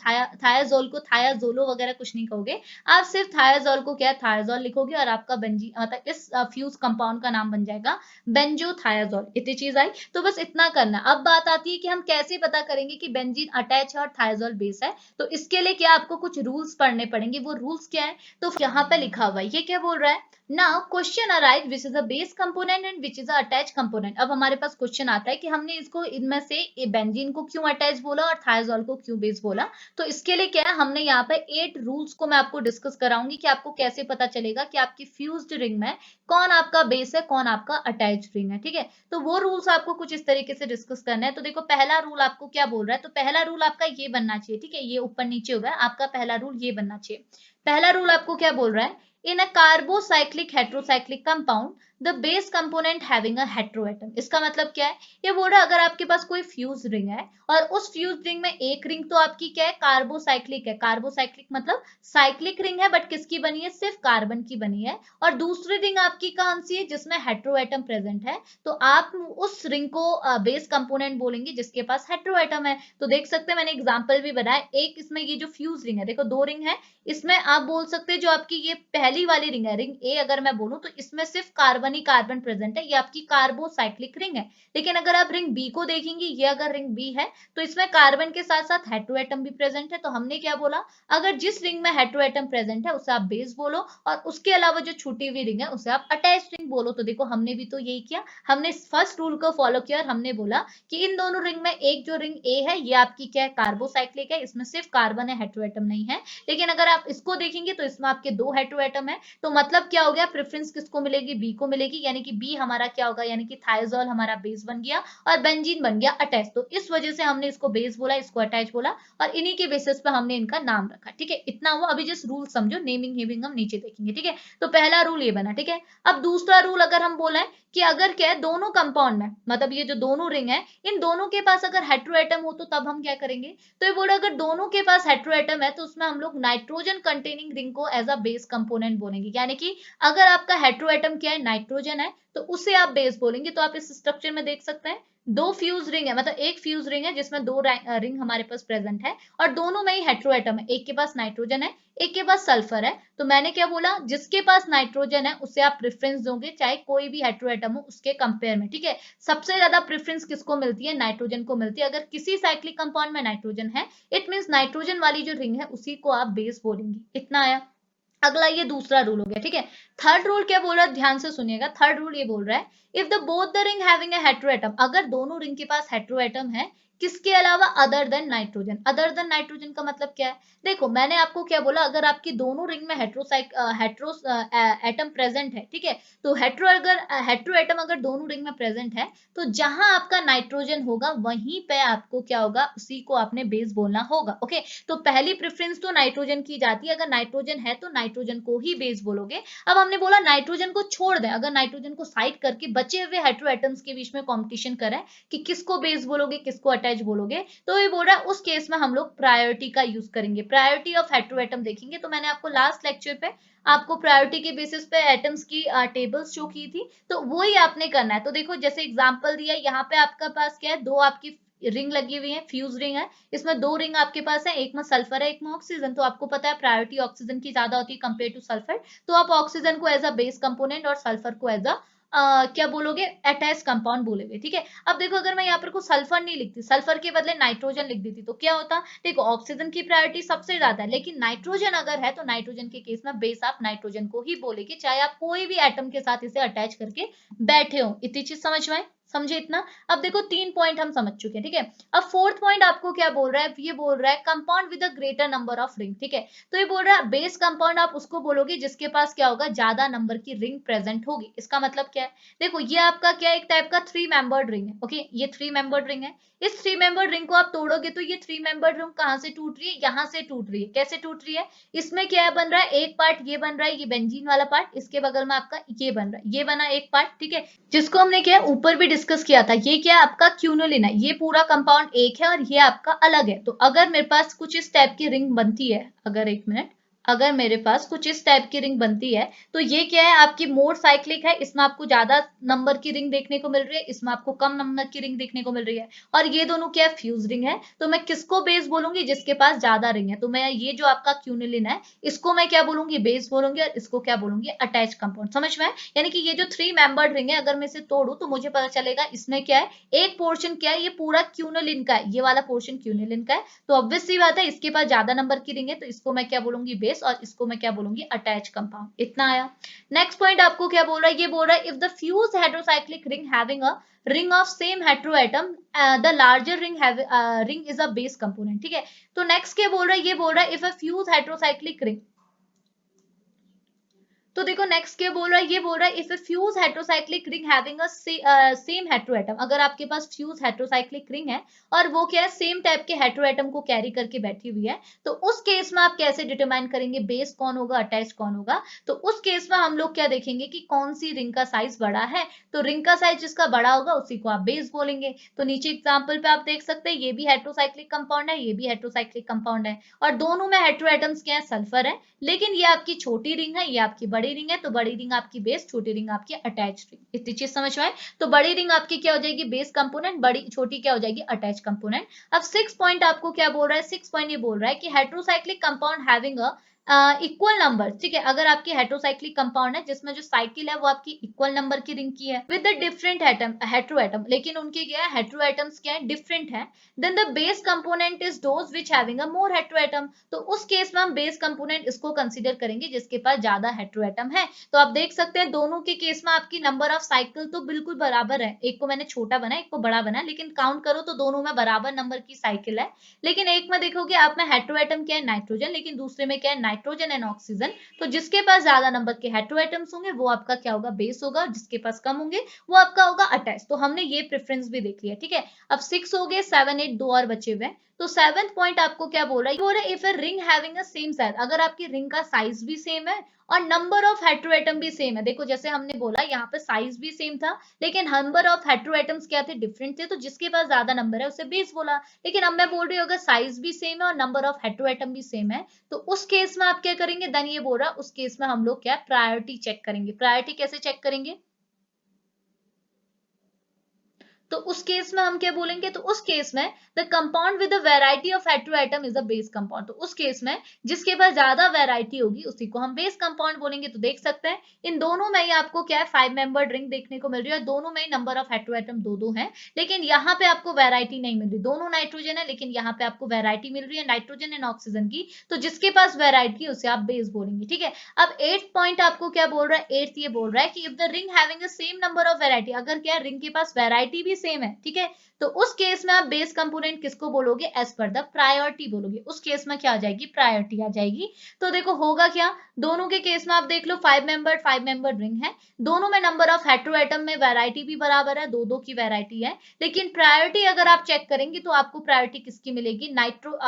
Speaker 1: थायाजोलो वगैरह कुछ नहीं कहोगे, आप सिर्फ थायाजोल को क्या थायाजोल लिखोगे और आपका बेंजीन मतलब इस फ्यूज कंपाउंड का नाम बन जाएगा बेंजोथायाजोल। इतनी चीज आई, तो बस इतना करना। अब बात आती है कि हम कैसे पता करेंगे कि बेंजीन अटैच है और थायाजोल बेस है। तो इसके लिए क्या आपको कुछ रूल्स पढ़ने पड़ेंगे, वो रूल्स क्या है, तो यहाँ पे लिखा हुआ है, ये क्या बोल रहा है, now question arise which is a base component and which is a attach component. अब हमारे पास क्वेश्चन आता है कि हमने इसको इनमें से बेंजीन को क्यों अटैच बोला और थायाजोल को क्यों बेस बोला। तो इसके लिए क्या है, हमने यहाँ पे 8 रूल्स को मैं आपको डिस्कस कराऊंगी कि आपको कैसे पता चलेगा कि आपकी फ्यूज्ड रिंग में कौन आपका बेस है कौन आपका अटैच रिंग है, ठीक है। तो वो रूल्स आपको कुछ इस तरीके से डिस्कस करना है। तो देखो पहला रूल आपको क्या बोल रहा है, तो पहला रूल आपका ये बनना चाहिए, ठीक है, ये ऊपर नीचे हो गया, आपका पहला रूल ये बनना चाहिए। पहला रूल आपको क्या बोल रहा है, in a carbocyclic heterocyclic compound the base component having a heteroatom. इसका मतलब क्या है, ये बोल रहा है अगर आपके पास कोई फ्यूज रिंग है और उस फ्यूज रिंग में एक रिंग तो आपकी क्या है, कार्बोसाइक्लिक है, कार्बोसाइक्लिक मतलब साइक्लिक रिंग है, बट किसकी बनी है, सिर्फ कार्बन की बनी है। और दूसरी रिंग आपकी कौन सी है, जिसमें हेट्रोएटम प्रेजेंट है, तो आप उस रिंग को बेस कंपोनेंट बोलेंगे जिसके पास हेट्रोएटम है। तो देख सकते हैं मैंने एग्जांपल भी बनाया, एक इसमें ये जो फ्यूज रिंग है, देखो दो रिंग है, इसमें आप बोल सकते हैं जो आपकी ये पहली वाली रिंग है, रिंग ए अगर मैं बोलूं तो इसमें सिर्फ कार्बन ही कार्बन प्रेजेंट है, ये आपकी कार्बोसाइक्लिक रिंग है। लेकिन अगर आप रिंग बी को देखेंगे, ये अगर रिंग बी है तो इसमें कार्बन के साथ साथ हेट्रोएटम भी प्रेजेंट है। तो हमने क्या बोला, अगर जिस रिंग में हेट्रोएटम प्रेजेंट है उसे आप बेस बोलो, और उसके अलावा जो छूटी हुई रिंग है उसे आप अटैच रिंग बोलो। तो देखो हमने भी तो यही किया, हमने फर्स्ट रूल को फॉलो किया और हमने बोला कि इन दोनों रिंग में एक जो रिंग ए है ये आपकी क्या है, कार्बोसाइक्लिक है, इसमें सिर्फ कार्बन है, हेट्रोएटम नहीं है। लेकिन अगर आप इसको देखेंगे तो इसमें आपके दो हेट्रोएटम है। तो मतलब क्या हो गया, प्रेफरेंस किसको मिलेगी, बी को मिलेगी, यानी कि बी हमारा क्या होगा, यानी कि थायाजोल हमारा बेस बन गया और बेंजीन बन गया अटैच। तो इस वजह से हमने इसको बेस बोला, इसको अटैच बोला, और इन्हीं के बेसिस पे हमने इनका नाम रखा, ठीक है। इतना हुआ, अभी जस्ट रूल समझो, नेमिंग हेमिंग हम नीचे देखेंगे, ठीक है। तो पहला रूल ये बना, ठीक है। अब दूसरा रूल अगर हम बोला है कि अगर क्या है दोनों कंपाउंड में, मतलब ये जो दोनों रिंग है, इन दोनों के पास अगर हेटेरो एटम हो तो तब हम क्या करेंगे, तो ये बोल रहा है अगर दोनों के पास हेटेरो एटम है तो उसमें हम लोग नाइट्रोजन कंटेनिंग रिंग को एज अ बेस कंपोनेंट बोलेंगे। यानी कि अगर आपका हेटेरो एटम क्या है, नाइट्रोजन है, तो उसे आप बेस बोलेंगे। तो आप इस स्ट्रक्चर में देख सकते हैं दो फ्यूज रिंग है, मतलब एक फ्यूज रिंग है जिसमें दो रिंग हमारे पास प्रेजेंट है और दोनों में ही हेटेरो एटम है, एक के पास नाइट्रोजन है, एक के पास सल्फर है। तो मैंने क्या बोला, जिसके पास नाइट्रोजन है उसे आप प्रेफरेंस दोगे, चाहे कोई भी हेटेरो एटम हो उसके कंपेयर में, ठीक है। सबसे ज्यादा प्रेफरेंस किसको मिलती है, नाइट्रोजन को मिलती है। अगर किसी साइक्लिक कंपाउंड में नाइट्रोजन है, इट मींस नाइट्रोजन वाली जो रिंग है उसी को आप बेस बोलेंगे। इतना आया। अगला ये दूसरा रूल हो गया, ठीक है। थर्ड रूल क्या बोल रहा है, ध्यान से सुनिएगा। थर्ड रूल ये बोल रहा है, if the both the ring having a hetero atom, अगर दोनों रिंग के पास हेटेरो एटम है, किसके अलावा, other than nitrogen. Other than nitrogen का मतलब क्या है, देखो मैंने आपको क्या बोला, अगर आपकी दोनों रिंग में हेट्रो एटम प्रेजेंट है, ठीक है, तो हेट्रो एटम अगर दोनों रिंग में प्रेजेंट है, तो जहां आपका नाइट्रोजन होगा वहीं पे आपको क्या होगा, उसी को आपने बेस बोलना होगा। ओके, तो पहली प्रेफरेंस तो नाइट्रोजन की जाती है, अगर नाइट्रोजन है तो नाइट्रोजन को ही बेस बोलोगे। अब हमने बोला नाइट्रोजन को छोड़ दें, अगर नाइट्रोजन को साइड करके बचे हुए हेटेरो एटम्स के बीच में कंपटीशन करें कि किसको बेस बोलोगे किसको अटैच बोलोगे, तो ये बोल रहा है उस केस में हम लोग प्रायोरिटी का यूज करेंगे, प्रायोरिटी ऑफ हेटेरो एटम देखेंगे। तो मैंने आपको लास्ट लेक्चर पे आपको प्रायोरिटी के बेसिस पे एटम्स की टेबल्स शो की थी, तो वो ही आपने करना है। तो देखो जैसे एग्जांपल दिया, यहाँ पे आपका पास क्या है, दो आपकी रिंग लगी हुई है, फ्यूज रिंग है, इसमें दो रिंग आपके पास है, एक में सल्फर है एक में ऑक्सीजन। तो आपको पता है प्रायोरिटी ऑक्सीजन की ज्यादा होती है कंपेयर टू सल्फर, तो आप ऑक्सीजन को एज अ बेस कंपोनेंट और सल्फर को एज अ क्या बोलोगे, अटैच कंपाउंड बोलोगे, ठीक है। अब देखो अगर मैं यहाँ पर को सल्फर नहीं लिखती, सल्फर के बदले नाइट्रोजन लिख देती, तो क्या होता, देखो ऑक्सीजन की प्रायोरिटी सबसे ज्यादा है, लेकिन नाइट्रोजन अगर है तो नाइट्रोजन के केस में बेस आप नाइट्रोजन को ही बोलेगी, चाहे आप कोई भी एटम के साथ इसे अटैच करके बैठे हो। इतनी चीज समझ में आए, समझे इतना। अब देखो तीन पॉइंट हम समझ चुके हैं, ठीक है। अब फोर्थ पॉइंट आपको क्या बोल रहा है, ये बोल रहा है compound with a greater number of ring, ठीक है। तो ये बोल रहा है बेस कंपाउंड आप उसको बोलोगे जिसके पास क्या होगा, ज्यादा नंबर की रिंग प्रेजेंट होगी। इसका मतलब क्या है, देखो ये आपका क्या, एक टाइप का थ्री मेंबर्ड रिंग है। ओके, ये थ्री मेंबर्ड रिंग है, इस थ्री मेंबर्ड रिंग को आप तोड़ोगे तो ये थ्री मेंबर्ड रिंग कहां से टूट रही है, यहाँ से टूट रही है। कैसे टूट रही है, इसमें क्या बन रहा है, एक पार्ट ये बन रहा है, ये बेंजीन वाला पार्ट, इसके बगल में आपका ये बन रहा है, ये बना एक पार्ट, ठीक है, जिसको हमने क्या ऊपर भी डिस्कस किया था। ये क्या है, आपका क्यूनोलिन है, ये पूरा कंपाउंड एक है और ये आपका अलग है। तो अगर मेरे पास कुछ इस टाइप की रिंग बनती है, अगर एक मिनट, अगर मेरे पास कुछ इस टाइप की रिंग बनती है, तो ये क्या है, आपकी मोर साइक्लिक है, इसमें आपको ज्यादा नंबर की रिंग देखने को मिल रही है, इसमें आपको कम नंबर की रिंग देखने को मिल रही है, और ये दोनों क्या है, फ्यूज रिंग है। तो मैं किसको बेस बोलूंगी, जिसके पास ज्यादा रिंग है। तो मैं ये जो आपका क्यूनिलिन है, इसको मैं क्या बोलूंगी, बेस बोलूंगी, और इसको क्या बोलूंगी, अटैच कंपाउंड। समझ में, यानी कि ये जो थ्री मेंबर्ड रिंग है, अगर मैं इसे तोड़ू तो मुझे पता चलेगा इसमें क्या है, एक पोर्शन क्या है, ये पूरा क्यूनिलिन का है, ये वाला पोर्शन क्यूनिलिन का है। तो ऑब्वियस सी बात है, इसके पास ज्यादा नंबर की रिंग है, तो इसको मैं क्या बोलूंगी, बेस, और इसको मैं क्या बोलूंगी, अटैच कंपाउंड। इतना आया। नेक्स्ट पॉइंट आपको क्या बोल रहा है, ये बोल रहा है if the fuse heterocyclic ring having a ring of same heteroatom, the larger ring is a base component, ठीक है। तो नेक्स्ट क्या बोल रहा है, ये बोल रहा है if a fuse heterocyclic ring, तो देखो नेक्स्ट क्या बोल रहा है, ये बोल रहा है if A fuse heterocyclic ring having a same heteroatom, अगर आपके पास फ्यूज हेटेरोसाइक्लिक रिंग है और वो क्या है, सेम टाइप के हेटेरोएटम को कैरी करके बैठी हुई है, तो उस केस में आप कैसे डिटरमाइन करेंगे बेस कौन होगा, अटैच कौन होगा। तो उस केस में हम लोग क्या देखेंगे कि कौन सी रिंग का साइज बड़ा है, तो रिंग का साइज जिसका बड़ा होगा उसी को आप बेस बोलेंगे। तो नीचे एग्जाम्पल पे आप देख सकते हैं, ये भी हेटेरोसाइक्लिक कंपाउंड है, ये भी हेटेरोसाइक्लिक कंपाउंड है, और दोनों में हेटेरोएटम्स क्या है, सल्फर है, लेकिन ये आपकी छोटी रिंग है, ये आपकी बड़ी रिंग है, तो बड़ी रिंग आपकी बेस, छोटी रिंग आपकी अटैच रिंग। इतनी चीज समझ में आए, तो बड़ी रिंग आपकी क्या हो जाएगी, बेस कंपोनेंट, बड़ी छोटी क्या हो जाएगी, अटैच कंपोनेंट। अब सिक्स पॉइंट आपको क्या बोल रहा है, सिक्स पॉइंट ये बोल रहा है कि heterocyclic compound having a equal number, ठीक है, अगर आपकी हेटेरोसाइक्लिक कंपाउंड है जिसमें जो साइकिल है वो आपकी इक्वल नंबर की रिंग की है with the different atom hetero atom, लेकिन उनके क्या है, हेटेरो एटम्स क्या है, डिफरेंट है, then the base component is those which having a more hetero atom, तो उस केस में हम बेस कंपोनेंट इसको कंसीडर करेंगे जिसके पास ज्यादा हेटेरो एटम है। तो आप देख सकते हैं दोनों के केस में आपकी नंबर ऑफ साइकिल तो बिल्कुल बराबर है, एक को मैंने छोटा बना एक को बड़ा बना, लेकिन काउंट करो तो दोनों में बराबर नंबर की साइकिल है। लेकिन एक में देखोगे आप में हेटेरो एटम क्या है, नाइट्रोजन, लेकिन दूसरे में क्या है, नाइट्रोजन एंड ऑक्सीजन। तो जिसके पास ज्यादा नंबर के हेटेरो एटम्स होंगे वो आपका क्या होगा, बेस होगा, जिसके पास कम होंगे वो आपका होगा अटैच। तो हमने ये प्रेफरेंस भी देख लिया, ठीक है। अब सिक्स हो गए, सेवन एट दो और बचे हुए। तो 7th पॉइंट आपको क्या बोल रहा है, बोल रहा है if a ring having a same size, अगर आपकी रिंग का साइज भी सेम है और नंबर ऑफ हेटेरोएटम भी सेम है। देखो जैसे हमने बोला यहाँ पे साइज भी सेम था लेकिन नंबर ऑफ हेटेरोएटम्स क्या थे, डिफरेंट थे, तो जिसके पास ज्यादा नंबर है उसे बेस बोला। लेकिन अब मैं बोल रही हूँ अगर साइज भी सेम है और नंबर ऑफ हेटेरोएटम भी सेम है तो उस केस में आप क्या करेंगे, देन ये बोल रहा है उस केस में हम लोग क्या प्रायोरिटी चेक करेंगे। प्रायोरिटी कैसे चेक करेंगे, तो उस केस में हम क्या बोलेंगे, तो उस केस में the compound with the variety of heteroatom is a base compound. तो उस केस में जिसके पास ज्यादा वैरायटी होगी उसी को हम बेस कंपाउंड बोलेंगे। तो देख सकते हैं इन दोनों में ही आपको क्या है 5 मेंबर्ड रिंग देखने को मिल रही है, दोनों में ही नंबर ऑफ हेटेरोएटम दो दो है, लेकिन यहाँ पे आपको वैरायटी नहीं मिल रही। दोनों नाइट्रोजन है लेकिन यहाँ पे आपको वैरायटी मिल रही है नाइट्रोजन एंड ऑक्सीजन की, तो जिसके पास वैरायटी है उसे आप बेस बोलेंगे। ठीक है, अब 8th पॉइंट आपको क्या बोल रहा है, 8th ये बोल रहा है कि if the ring having the same number of variety, अगर क्या रिंग के पास वैरायटी भी सेम है, ठीक है, तो उस केस में आप बेस कंपोनेंट किसको बोलोगे, एज पर द प्रायोरिटी बोलोगे। उस केस में क्या आ जाएगी, प्रायोरिटी आ जाएगी। तो देखो होगा क्या, दोनों के केस में आप देख लो 5 मेंबर रिंग है, दोनों में नंबर ऑफ हेटेरोएटम में वैरायटी भी बराबर है, दो दो की वैरायटी है, लेकिन प्रायोरिटी अगर आप चेक करेंगे तो आपको प्रायोरिटी किसकी मिलेगी,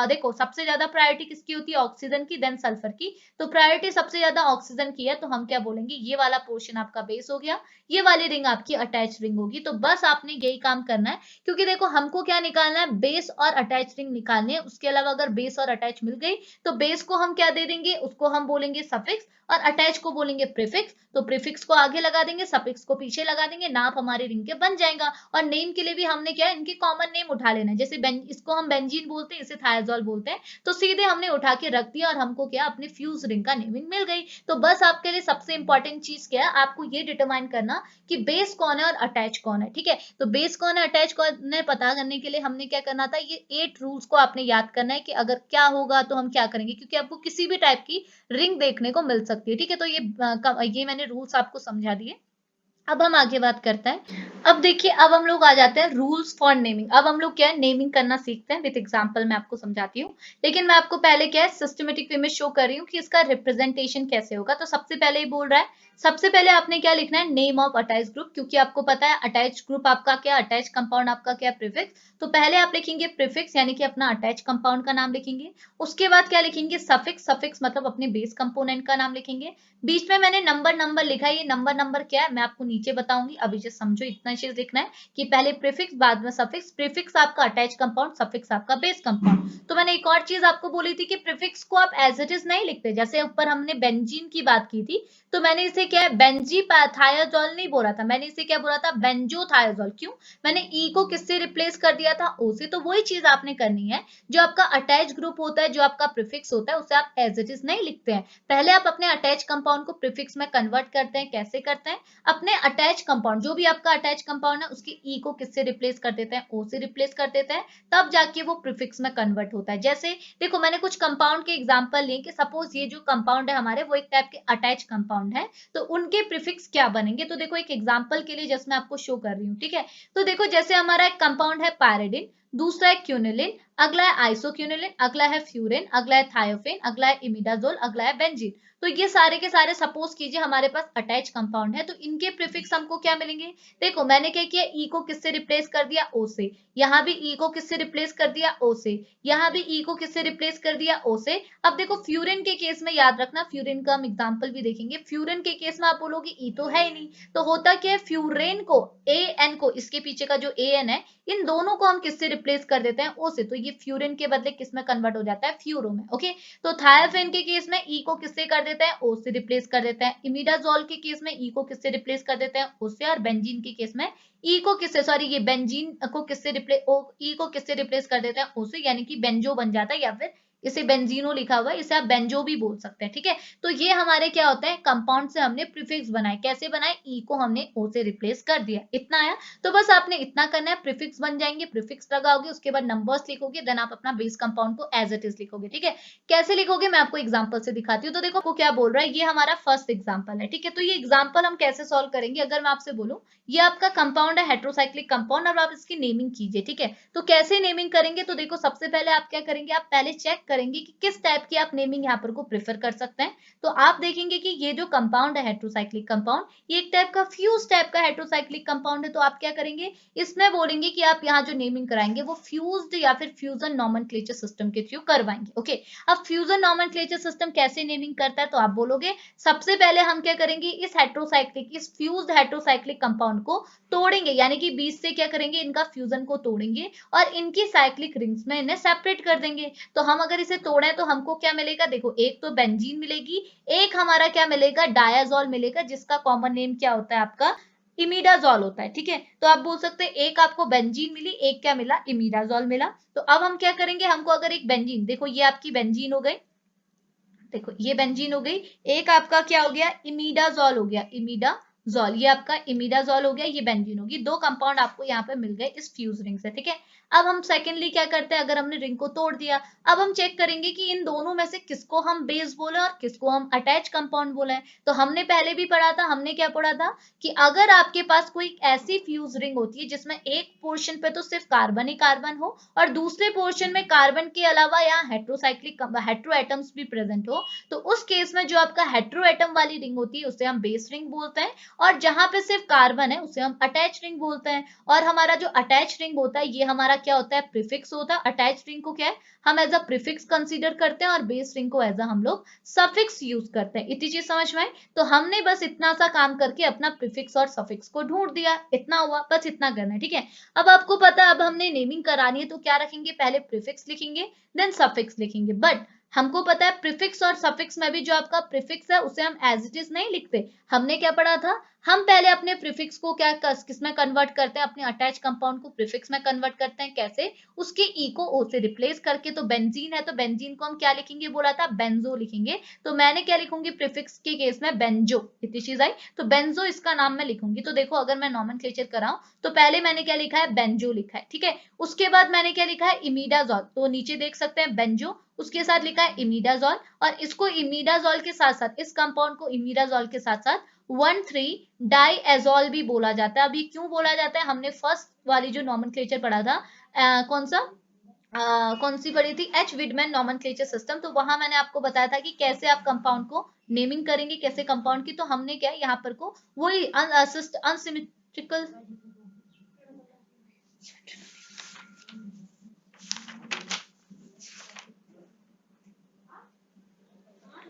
Speaker 1: देखो सबसे ज्यादा प्रायोरिटी किसकी होती है, ऑक्सीजन की, देन सल्फर की। तो प्रायोरिटी सबसे ज्यादा ऑक्सीजन की है, तो हम क्या बोलेंगे, ये वाला पोर्शन आपका बेस हो गया, ये वाली रिंग आपकी अटैच रिंग होगी। तो बस आपने यही काम करना है, क्योंकि देखो हमको क्या निकालना है, बेस और अटैच रिंग निकालनी है। उसके अलावा अगर बेस और अटैच मिल गई तो बेस को हम क्या दे देंगे, उसको हम बोलेंगे सफिक्स, और अटैच को बोलेंगे प्रीफिक्स। तो प्रीफिक्स को आगे लगा देंगे, सफिक्स को पीछे लगा देंगे, नाप हमारे रिंग के बन जाएगा। और नेम के लिए भी हमने क्या है, इनके कॉमन नेम उठा लेना है। जैसे इसको हम बेंजीन बोलते हैं, इसे थायाजोल बोलते हैं, तो सीधे हमने उठा के रख दिया और हमको क्या अपने फ्यूज रिंग का नेमिंग मिल गई। तो बस आपके लिए सबसे इंपॉर्टेंट चीज क्या है, आपको ये डिटरमाइन करना कि बेस कौन है और अटैच कौन है। ठीक है, तो बेस कौन है अटैच कौन है पता करने के लिए हमने क्या करना था, ये 8 रूल्स को आपने याद करना है कि अगर क्या होगा तो हम क्या करेंगे, क्योंकि आपको किसी भी टाइप की रिंग देखने को मिल सकती है। ठीक है, तो ये मैंने रूल्स आपको समझा दिए। अब हम आगे बात करते हैं। अब देखिए अब हम लोग आ जाते हैं रूल्स फॉर नेमिंग। अब हम लोग क्या है नेमिंग करना सीखते हैं, विद एग्जांपल मैं आपको समझाती हूँ। लेकिन मैं आपको पहले क्या है सिस्टमेटिक वे में शो कर रही हूँ कि इसका रिप्रेजेंटेशन कैसे होगा। तो सबसे पहले ही बोल रहा है, सबसे पहले आपने क्या लिखना है, नेम ऑफ अटैच ग्रुप, क्योंकि आपको पता है अटैच ग्रुप आपका क्या, अटैच कंपाउंड आपका क्या, प्रीफिक्स। तो पहले आप लिखेंगे प्रीफिक्स यानी कि अपना अटैच कंपाउंड का नाम लिखेंगे। उसके बाद क्या लिखेंगे, सफिक्स, सफिक्स मतलब अपने बेस कंपोनेंट का नाम लिखेंगे। बीच में मैंने नंबर नंबर लिखा है, ये नंबर नंबर क्या है मैं आपको नीचे बताऊंगी, अभी जस्ट समझो इतना चीज लिखना है कि पहले प्रीफिक्स बाद में सफिक्स। प्रीफिक्स आपका अटैच कंपाउंड, सफिक्स आपका बेस कंपाउंड। तो मैंने एक और चीज आपको बोली थी कि प्रीफिक्स को आप एज इट इज नहीं लिखते, जैसे ऊपर हमने बेंजीन की बात की थी, तो मैंने इसे क्या है बेंजी थायाजोल नहीं बोला था, मैंने इसे क्या बोला था, बेंजोथायाजोल। क्यों, मैंने ई को किससे रिप्लेस कर दिया था, ओ से। तो वही चीज आपने करनी है, जो आपका अटैच ग्रुप होता है, जो आपका प्रीफिक्स होता है, उसे आप एज इट इज नहीं लिखते हैं। पहले आप अपने अटैच कंपाउंड को प्रीफिक्स में कन्वर्ट करते हैं। कैसे करते हैं, अपने अटैच कंपाउंड जो भी आपका अटैच कंपाउंड है उसके ई को किससे रिप्लेस कर देते हैं, ओ से रिप्लेस कर देते हैं, तब जाके वो प्रीफिक्स में कन्वर्ट होता है। जैसे देखो मैंने कुछ कंपाउंड के एग्जांपल लिए कि सपोज ये जो कंपाउंड है हमारे वो एक टाइप के अटैच कंपाउंड है, तो उनके प्रीफिक्स क्या बनेंगे। तो देखो एक एग्जांपल के लिए जस्ट मैं आपको शो कर रही हूँ। ठीक है, तो देखो जैसे हमारा एक कंपाउंड है पायरिडिन, दूसरा है क्यूनिलिन, अगला है आइसोक्यूनिलिन, अगला है फ्यूरिन, अगला है थायोफेन, अगला है इमिडाजोल, अगला है बेंजीन। तो ये सारे के सारे सपोज कीजिए हमारे पास अटैच कंपाउंड है, तो इनके प्रीफिक्स हमको क्या मिलेंगे। देखो मैंने क्या किया, ई को किससे रिप्लेस कर दिया, ओ से। यहाँ भी ई को किससे रिप्लेस कर दिया, ओ से। यहाँ भी ई को किससे रिप्लेस कर दिया, ओ से। अब देखो फ्यूरिन के केस में याद रखना, फ्यूरिन का हम एग्जाम्पल भी देखेंगे। फ्यूरिन के केस में आप बोलोगे ई तो है ही नहीं, तो होता क्या है, फ्यूरेन को, ए एन को, इसके पीछे का जो ए एन है, इन दोनों को हम किससे रिप्लेस कर देते हैं, ओ से। तो ये फ्यूरिन के बदले किस में कन्वर्ट हो जाता है, फ्यूरो में। ओके, तो थायोफेन के केस में ई को किससे कर देते हैं, ओ से रिप्लेस कर देते हैं। इमिडाजोल के केस में ई को किससे रिप्लेस कर देते हैं, ओ से। और बेंजीन के केस में ई को किससे, सॉरी ये बेंजीन को किससे रिप्लेस, ओ ई को किससे रिप्लेस कर देते हैं, ओ से, यानी कि बेंजो बन जाता है, या फिर इसे बेंजीनो लिखा हुआ है, इसे आप बेंजो भी बोल सकते हैं। ठीक है, तो ये हमारे क्या होते हैं, कंपाउंड से हमने प्रीफिक्स बनाए। कैसे बनाए, ई को हमने ओ से रिप्लेस कर दिया, इतना आया। तो बस आपने इतना करना है, प्रीफिक्स बन जाएंगे, प्रीफिक्स लगाओगे, उसके बाद नंबर्स लिखोगे, देन आप अपना बेस कंपाउंड को एज इट इज लिखोगे। ठीक है, कैसे लिखोगे मैं आपको एग्जांपल से दिखाती हूँ। तो देखो वो क्या बोल रहा है, ये हमारा फर्स्ट एग्जांपल है। ठीक है, तो ये एग्जांपल हम कैसे सॉल्व करेंगे, अगर मैं आपसे बोलूं ये आपका कंपाउंड है हेट्रोसाइक्लिक कंपाउंड, और आप इसकी नेमिंग कीजिए। ठीक है, तो कैसे नेमिंग करेंगे, तो देखो सबसे पहले आप क्या करेंगे, आप पहले चेक करेंगे कि किस टाइप की आप नेमिंग यहाँ पर को प्रेफर कर सकते हैं। तो आप देखेंगे कि ये जो कंपाउंड है हेट्रोसाइक्लिक कंपाउंड, ये एक टाइप का फ्यूज टाइप का हेट्रोसाइक्लिक कंपाउंड है। तो आप क्या करेंगे, इसमें बोलेंगे कि आप यहाँ जो नेमिंग कराएंगे वो फ्यूज्ड या फिर फ्यूजन नॉमेनक्लेचर सिस्टम के थ्रू करवाएंगे। ओके, अब फ्यूजन नॉमेनक्लेचर सिस्टम कैसे नेमिंग करता है, तो आप बोलोगे सबसे पहले हम क्या करेंगे, इस हेट्रोसाइक्लिक, इस फ्यूज्ड हेट्रोसाइक्लिक कंपाउंड को तोड़ेंगे, यानी कि बीच से क्या करेंगे, इनका फ्यूजन को तोड़ेंगे और इनकी साइक्लिक रिंग्स में इन्हें सेपरेट कर देंगे। तो हम अगर इसे तोड़ें तो हमको क्या मिलेगा, देखो एक तो बेंजीन मिलेगी, एक हमारा क्या मिलेगा, डायाजोल मिलेगा, जिसका कॉमन नेम क्या होता है आपका, इमिडाजोल होता है। ठीक है, तो आप बोल सकते हैं एक आपको बेंजीन मिली, एक क्या मिला, इमिडाजोल मिला। तो अब हम क्या करेंगे, हमको अगर एक बेंजीन, देखो ये आपकी बेंजीन हो गई, देखो ये बेंजीन हो गई, एक आपका क्या हो गया, इमिडाजोल हो गया, इमिडाजोल, ये आपका इमिडाजोल हो गया, ये बेंजीन होगी। दो कंपाउंड आपको यहाँ पे मिल गए इस फ्यूज रिंग से। ठीक है, अब हम सेकेंडली क्या करते हैं, अगर हमने रिंग को तोड़ दिया, अब हम चेक करेंगे कि इन दोनों में से किसको हम बेस बोले और किसको हम अटैच कंपाउंड बोले। तो हमने पहले भी पढ़ा था, हमने क्या पढ़ा था कि अगर आपके पास कोई ऐसी फ्यूज रिंग होती है जिसमें एक पोर्शन पे तो सिर्फ कार्बन ही कार्बन हो और दूसरे पोर्शन में कार्बन के अलावा यहाँ हेट्रोसाइक्लिक हेट्रो एटम्स भी प्रेजेंट हो, तो उस केस में जो आपका हेट्रो एटम वाली रिंग होती है उसे हम बेस रिंग बोलते हैं, और जहां पे सिर्फ कार्बन है उसे हम अटैच रिंग बोलते हैं। और हमारा जो अटैच रिंग होता है ये हमारा क्या होता है, प्रीफिक्स होता है। अटैच रिंग को क्या है, हम एज अ प्रीफिक्स कंसीडर करते हैं और बेस रिंग को एज अ हम लोग सफिक्स यूज करते हैं। इतनी चीज समझ में आए, तो हमने बस इतना सा काम करके अपना प्रीफिक्स और सफिक्स को ढूंढ दिया, इतना हुआ, बस इतना करना है। ठीक है, अब आपको पता है अब हमने नेमिंग करानी है तो क्या रखेंगे, पहले प्रीफिक्स लिखेंगे देन सफिक्स लिखेंगे। बट हमको पता है प्रीफिक्स और सफिक्स में भी जो आपका प्रीफिक्स है उसे हम एज इट इज नहीं लिखते। हमने क्या पढ़ा था, हम पहले अपने प्रीफिक्स को क्या किस में कन्वर्ट करते हैं, अपने अटैच कंपाउंड को प्रीफिक्स में कन्वर्ट करते हैं। कैसे, उसके ई को ओ से रिप्लेस करके। तो बेंजीन है तो बेंजीन को हम क्या लिखेंगे, बोला था बेंजो लिखेंगे। तो मैंने क्या लिखूंगी, प्रीफिक्स के केस में बेंजो, इतनी चीज आई, तो बेंजो इसका नाम मैं लिखूंगी। तो देखो अगर मैं नॉमेनक्लेचर कराऊं तो पहले मैंने क्या लिखा है, बेंजो लिखा है। ठीक है, उसके बाद मैंने क्या लिखा है, इमिडाजोल, तो नीचे देख सकते हैं बेंजो, उसके साथ लिखा है इमिडाजोल, और इसको इमिडाजोल के साथ साथ, इस कंपाउंड को इमिडाजोल के साथ साथ 1,3 डाइएजोल भी बोला जाता है। अभी क्यों बोला जाता है, हमने फर्स्ट वाली जो नॉमेनक्लेचर पढ़ा था, कौन सा, कौन सी पढ़ी थी, एच विडमैन नॉमेनक्लेचर सिस्टम, तो वहां मैंने आपको बताया था कि कैसे आप कंपाउंड को नेमिंग करेंगे, कैसे कंपाउंड की। तो हमने क्या यहाँ पर को वही अनसिमेट्रिकल,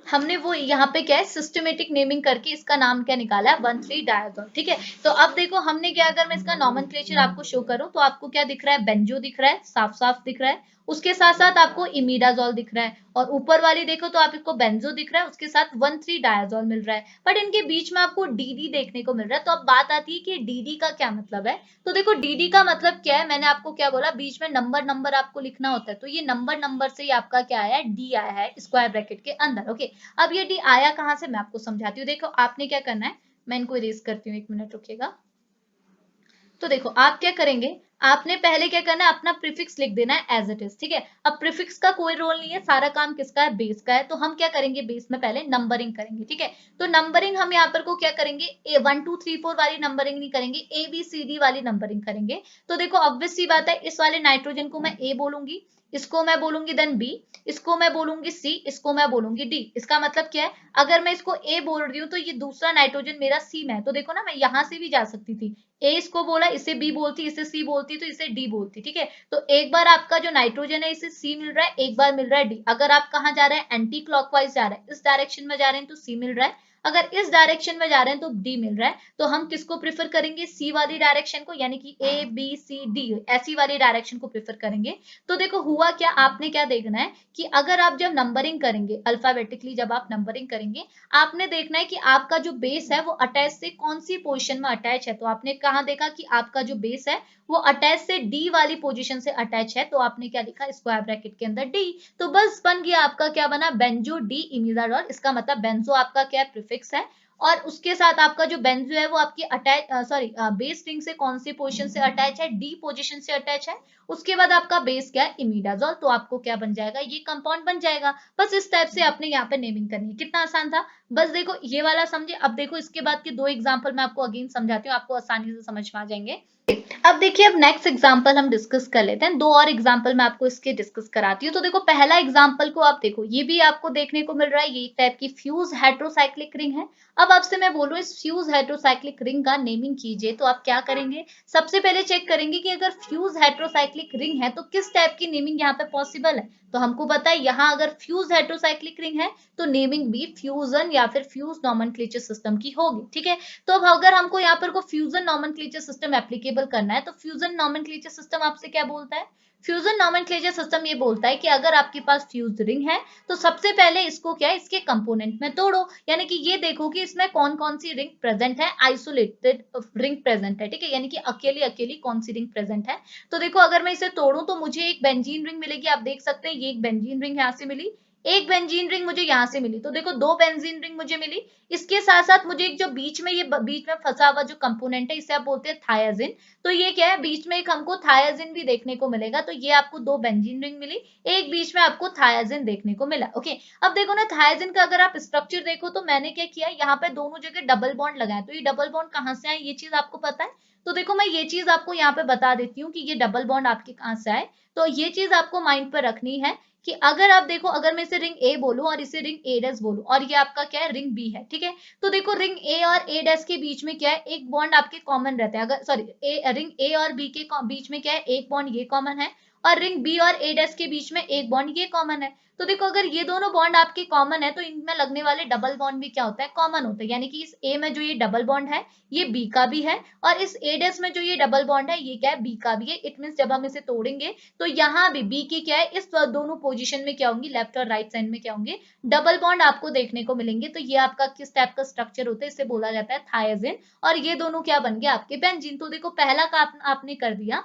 Speaker 1: हमने वो यहाँ पे क्या है, सिस्टमेटिक नेमिंग करके इसका नाम क्या निकाला है, 1,3 डायजोल। ठीक है, तो अब देखो हमने क्या, अगर मैं इसका नॉमेनक्लेचर आपको शो करूं तो आपको क्या दिख रहा है, बेंजो दिख रहा है, साफ साफ दिख रहा है, उसके साथ साथ आपको इमिडाजोल दिख रहा है, और ऊपर वाली देखो तो आपको बेंजो दिख रहा है, उसके साथ 1,3 डायजोल मिल रहा है, बट इनके बीच में आपको डीडी देखने को मिल रहा है। तो अब बात आती है कि डीडी का क्या मतलब है। तो देखो डीडी का मतलब क्या है, मैंने आपको क्या बोला, बीच में नंबर नंबर आपको लिखना होता है, तो ये नंबर नंबर से ही आपका क्या आया है, डी आया है स्क्वायर ब्रैकेट के अंदर। ओके, अब ये डी आया कहां से, मैं आपको समझाती हूँ। देखो आपने क्या करना है, मैं इनको इरेज करती हूँ, एक मिनट रुकिएगा। तो देखो आप क्या करेंगे, आपने पहले क्या करना है, अपना प्रीफिक्स लिख देना है एज इट इज। ठीक है, अब प्रीफिक्स का कोई रोल नहीं है, सारा काम किसका है, बेस का है। तो हम क्या करेंगे, बेस में पहले नंबरिंग करेंगे। ठीक है, तो नंबरिंग हम यहाँ पर को क्या करेंगे, ए 1 2 3 4 वाली नंबरिंग नहीं करेंगे, ए बी सी डी वाली नंबरिंग करेंगे। तो देखो ऑब्वियस सी बात है, इस वाले नाइट्रोजन को मैं ए बोलूंगी, इसको मैं बोलूंगी देन बी, इसको मैं बोलूंगी सी, इसको मैं बोलूंगी डी। इसका मतलब क्या है, अगर मैं इसको ए बोल रही हूँ तो ये दूसरा नाइट्रोजन मेरा सी में है, तो देखो ना मैं यहां से भी जा सकती थी, ए इसको बोला, इसे बी बोलती, इसे सी बोलती, तो इसे डी बोलती। ठीक है, तो एक बार आपका जो नाइट्रोजन है इसे सी मिल रहा है, एक बार मिल रहा है डी। अगर आप कहाँ जा रहे हैं, एंटी क्लॉकवाइज जा रहे हैं, इस डायरेक्शन में जा रहे हैं तो सी मिल रहा है, अगर इस डायरेक्शन में जा रहे हैं तो डी मिल रहा है। तो हम किसको प्रिफर करेंगे, सी वाली डायरेक्शन को, यानी कि ए बी सी डी ऐसी वाली डायरेक्शन को प्रिफर करेंगे। तो देखो हुआ क्या, आपने क्या देखना है कि अगर आप जब नंबरिंग करेंगे अल्फाबेटिकली, जब आप नंबरिंग करेंगे, आपने देखना है कि आपका जो बेस है वो अटैच से कौन सी पोजीशन में अटैच है। तो आपने कहा देखा कि आपका जो बेस है वो अटैच से डी वाली पोजीशन से अटैच है, तो आपने क्या लिखा, स्क्वायर ब्रैकेट के अंदर डी। तो बस बन गया आपका, क्या बना, बेंजो डी इमिडाजोल। इसका मतलब बेंजो आपका क्या है, प्रीफिक्स है, और उसके साथ आपका जो बेंजो है वो आपकी अटैच सॉरी बेस रिंग से कौन सी पोजीशन से अटैच है, डी पोजीशन से अटैच है। उसके बाद आपका बेस क्या है, इमिडाजोल, तो आपको क्या बन जाएगा, ये कंपाउंड बन जाएगा। बस इस टाइप से आपने यहाँ पे नेमिंग करनी है, कितना आसान था। बस देखो ये वाला समझे। अब देखो इसके बाद के दो एग्जाम्पल मैं आपको अगेन समझाती हूँ, आपको आसानी से समझ में आ जाएंगे। अब देखिए, अब नेक्स्ट एग्जांपल हम डिस्कस कर लेते हैं। दो और एग्जांपल मैं आपको इसके डिस्कस कराती हूँ। तो देखो पहला एग्जांपल को आप देखो, ये भी आपको देखने को मिल रहा है, ये एक टाइप की फ्यूज हेटेरोसाइक्लिक रिंग है। अब आपसे मैं बोलूँ इस फ्यूज हेटेरोसाइक्लिक रिंग का नेमिंग कीजिए, तो आप क्या करेंगे, सबसे पहले चेक करेंगे कि अगर फ्यूज हेटेरोसाइक्लिक रिंग है तो किस टाइप की नेमिंग यहाँ पे पॉसिबल है। तो हमको पता है यहाँ अगर फ्यूज हेटेरोसाइक्लिक रिंग है तो नेमिंग भी फ्यूजन या फिर फ्यूज नॉमेनक्लेचर सिस्टम की होगी, ठीक है। तो अब अगर हमको यहाँ पर को फ्यूजन नॉमेनक्लेचर सिस्टम एप्लीकेबल करना है, तो फ्यूजन नॉमेनक्लेचर सिस्टम आपसे क्या बोलता है, फ्यूजन नॉमेनक्लेचर सिस्टम ये बोलता है कि अगर आपके पास फ्यूज रिंग है तो सबसे पहले इसको क्या है, इसके कंपोनेंट में तोड़ो, यानी कि ये देखो कि इसमें कौन कौन सी रिंग प्रेजेंट है, आइसोलेटेड रिंग प्रेजेंट है, ठीक है, यानी कि अकेली अकेली कौन सी रिंग प्रेजेंट है। तो देखो अगर मैं इसे तोड़ूं तो मुझे एक बेंजीन रिंग मिलेगी, आप देख सकते हैं ये एक बेंजीन रिंग यहाँ से मिली, एक बेंजीन रिंग मुझे यहाँ से मिली, तो देखो दो बेंजीन रिंग मुझे मिली। इसके साथ साथ मुझे एक जो बीच में, ये बीच में फंसा हुआ जो कंपोनेंट है इसे आप बोलते हैं थायाजिन। तो ये क्या है, बीच में एक हमको थायाजिन भी देखने को मिलेगा, तो ये आपको दो बेंजीन रिंग मिली, एक बीच में आपको थायाजिन देखने को मिला। ओके, अब देखो ना थायाजिन का अगर आप स्ट्रक्चर देखो तो मैंने क्या किया, यहाँ पे दोनों जगह डबल बॉन्ड लगाया, तो ये डबल बॉन्ड कहाँ से आए ये चीज आपको पता है। तो देखो मैं ये चीज आपको यहाँ पे बता देती हूँ कि ये डबल बॉन्ड आपके कहाँ से आए। तो ये चीज आपको माइंड पर रखनी है कि अगर आप देखो, अगर मैं इसे रिंग ए बोलूं और इसे रिंग ए डैश बोलूं और ये आपका क्या है, रिंग बी है, ठीक है। तो देखो रिंग ए और ए डैश के बीच में क्या है, एक बॉन्ड आपके कॉमन रहते हैं, अगर सॉरी रिंग ए और बी के बीच में क्या है, एक बॉन्ड ये कॉमन है, और रिंग बी और ए डैश के बीच में एक बॉन्ड ये कॉमन है। तो देखो अगर ये दोनों बॉन्ड आपके कॉमन है तो इनमें लगने वाले डबल बॉन्ड भी क्या होता है, कॉमन होता है, यानी कि इस ए में जो ये डबल बॉन्ड है ये बी का भी है, और इस ए डैश में जो ये डबल बॉन्ड है ये क्या है, बी का भी है। इट मीन जब हम इसे तोड़ेंगे तो यहाँ भी बी की क्या है, इस दोनों पोजीशन में क्या होंगी, लेफ्ट और राइट साइड में क्या होंगे, डबल बॉन्ड आपको देखने को मिलेंगे। तो ये आपका किस टाइप का स्ट्रक्चर होता है, इसे बोला जाता है थायाजिन, और ये दोनों क्या बन गए, आपके बेंजीन। तो देखो पहला काम आपने कर दिया,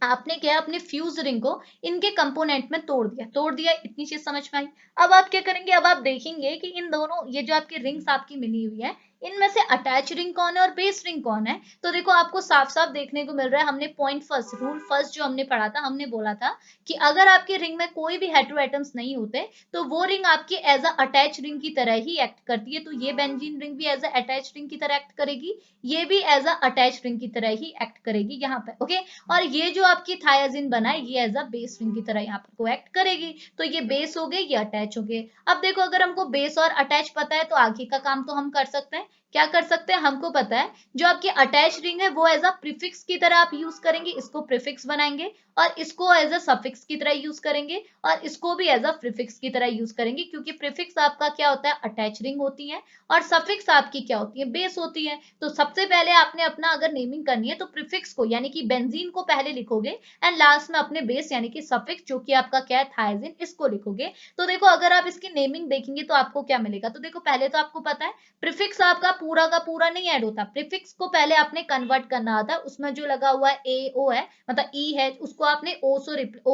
Speaker 1: आपने क्या अपने फ्यूज रिंग को इनके कंपोनेंट में तोड़ दिया, इतनी चीज समझ में आई। अब आप क्या करेंगे, अब आप देखेंगे कि इन दोनों, ये जो आपकी रिंग्स आपकी मिली हुई है, इनमें से अटैच रिंग कौन है और बेस रिंग कौन है। तो देखो आपको साफ साफ देखने को मिल रहा है, हमने पॉइंट फर्स्ट, रूल फर्स्ट जो हमने पढ़ा था, हमने बोला था कि अगर आपकी रिंग में कोई भी हेटेरो एटम्स नहीं होते तो वो रिंग आपकी एज अ अटैच रिंग की तरह ही एक्ट करती है। तो ये बेंजीन रिंग भी एज अ अटैच रिंग की तरह एक्ट करेगी, ये भी एज अ अटैच रिंग की तरह ही एक्ट करेगी यहाँ पे, ओके। और ये जो आपकी थायाजिन बना है ये एज अ बेस रिंग की तरह यहाँ पर को एक्ट करेगी। तो ये बेस हो गए, ये अटैच हो गए। अब देखो अगर हमको बेस और अटैच पता है तो आगे का काम तो हम कर सकते हैं, क्या कर सकते हैं, हमको पता है जो आपकी अटैच रिंग है वो एज अ प्रीफिक्स की तरह आप यूज करेंगे, इसको प्रीफिक्स बनाएंगे, और इसको एज अ सफिक्स की तरह यूज करेंगे, और इसको भी एज अ प्रीफिक्स की तरह यूज करेंगे, क्योंकि प्रीफिक्स आपका क्या होता है, अटैच रिंग होती है, और सफिक्स आपकी क्या होती है, बेस होती है। तो सबसे पहले आपने अपना अगर नेमिंग करनी है तो प्रीफिक्स को यानी कि बेंजीन को पहले लिखोगे, एंड लास्ट में अपने बेस यानी कि सफिक्स जो कि आपका क्या है, थायाजिन, इसको लिखोगे। तो देखो अगर आप इसकी नेमिंग देखेंगे तो आपको क्या मिलेगा, तो देखो पहले तो आपको पता है प्रीफिक्स आपका पूरा का पूरा नहीं ऐड होता, प्रीफिक्स को पहले आपने कन्वर्ट करना होता है, उसमें जो लगा हुआ है ए ओ है, मतलब ई है, उसको आपने ओ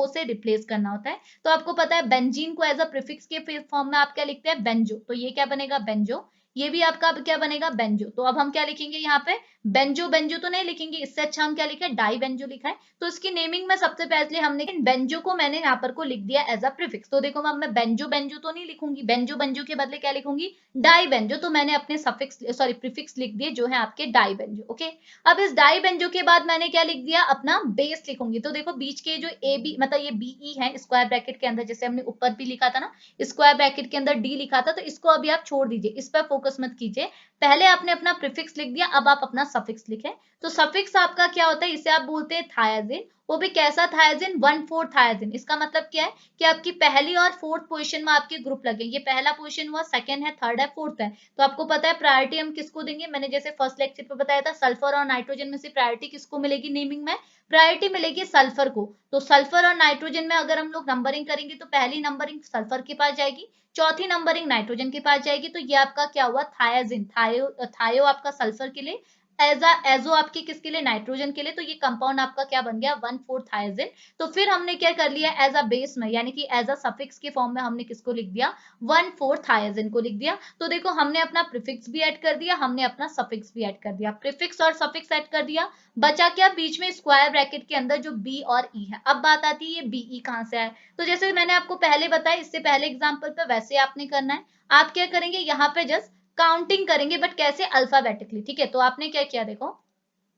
Speaker 1: से रिप्लेस करना होता है। तो आपको पता है बेंजीन को एज अ प्रीफिक्स के फॉर्म में आप क्या लिखते हैं, बेंजो, तो ये क्या बनेगा, बेंजो, ये भी आपका क्या बनेगा, बेंजो। तो अब हम क्या लिखेंगे यहाँ पे, बेंजो, बेंजो तो नहीं लिखेंगे, इससे अच्छा हम क्या लिखे, डाई बेंजो लिखा है। तो इसकी नेमिंग में सबसे पहले हमने बेंजो को मैंने यहाँ पर को लिख दिया एज अ प्रीफिक्स। तो देखो अब मैं बेंजो बेंजो तो नहीं लिखूंगी, बेंजो बेंजो के बदले क्या लिखूंगी, डाई बेंजो। तो मैंने अपने सफिक्स सॉरी प्रीफिक्स लिख दिए जो है आपके डाई बेंजो, ओके। अब इस डाई बेंजो के बाद मैंने क्या लिख दिया, अपना बेस लिखूंगी। तो देखो बीच के जो ए बी मतलब ये बीई है स्क्वायर ब्रैकेट के अंदर, जैसे हमने ऊपर भी लिखा था ना, स्क्वायर ब्रैकेट के अंदर डी लिखा था, तो इसको अभी आप छोड़ दीजिए, इस पर फोकस मत कीजिए। पहले आपने अपना प्रीफिक्स लिख दिया, अब आप अपना सफिक्स लिखें। तो सफिक्स आपका क्या होता है, इसे आप बोलते हैं थायाजिन, वो भी कैसा थायाजिन, 1/4 थायाजिन। इसका मतलब क्या है कि आपकी पहली और फोर्थ पोजीशन में आपके ग्रुप लगे, ये पहला पोजीशन हुआ, सेकंड है, थर्ड है, फोर्थ है। तो आपको पता है प्रायोरिटी हम किसको देंगे, मैंने जैसे फर्स्ट लेक्चर पे बताया था, सल्फर और नाइट्रोजन में से प्रायोरिटी किसको मिलेगी नेमिंग में, प्रायोरिटी मिलेगी सल्फर को। तो सल्फर और नाइट्रोजन में अगर हम लोग नंबरिंग करेंगे तो पहली नंबरिंग सल्फर के पास जाएगी, चौथी नंबरिंग नाइट्रोजन के पास जाएगी। तो ये आपका क्या हुआ, थायाजिन, थायो आपका सल्फर के लिए, एजो आपकी किसके लिए, नाइट्रोजन के लिए। तो ये कंपाउंड आपका क्या बन गया, 1/4 थायाजिन। तो फिर हमने क्या कर लिया, एज अ बेस में यानी कि एज अ सफिक्स के फॉर्म में हमने किसको लिख दिया, 1/4 थायाजिन को लिख दिया। तो देखो हमने अपना प्रीफिक्स भी ऐड कर दिया, हमने अपना सफिक्स भी ऐड कर दिया, प्रीफिक्स और सफिक्स ऐड कर दिया, बचा क्या बीच में स्क्वायर ब्रैकेट के अंदर जो बी और ई है। अब बात आती है ये बीई कहां से आए, तो जैसे मैंने आपको पहले बताया, इससे पहले एग्जांपल पे वैसे आपने करना है। आप क्या करेंगे, यहाँ पे जस्ट काउंटिंग करेंगे, बट कैसे, अल्फाबेटिकली, ठीक है। तो आपने क्या किया, देखो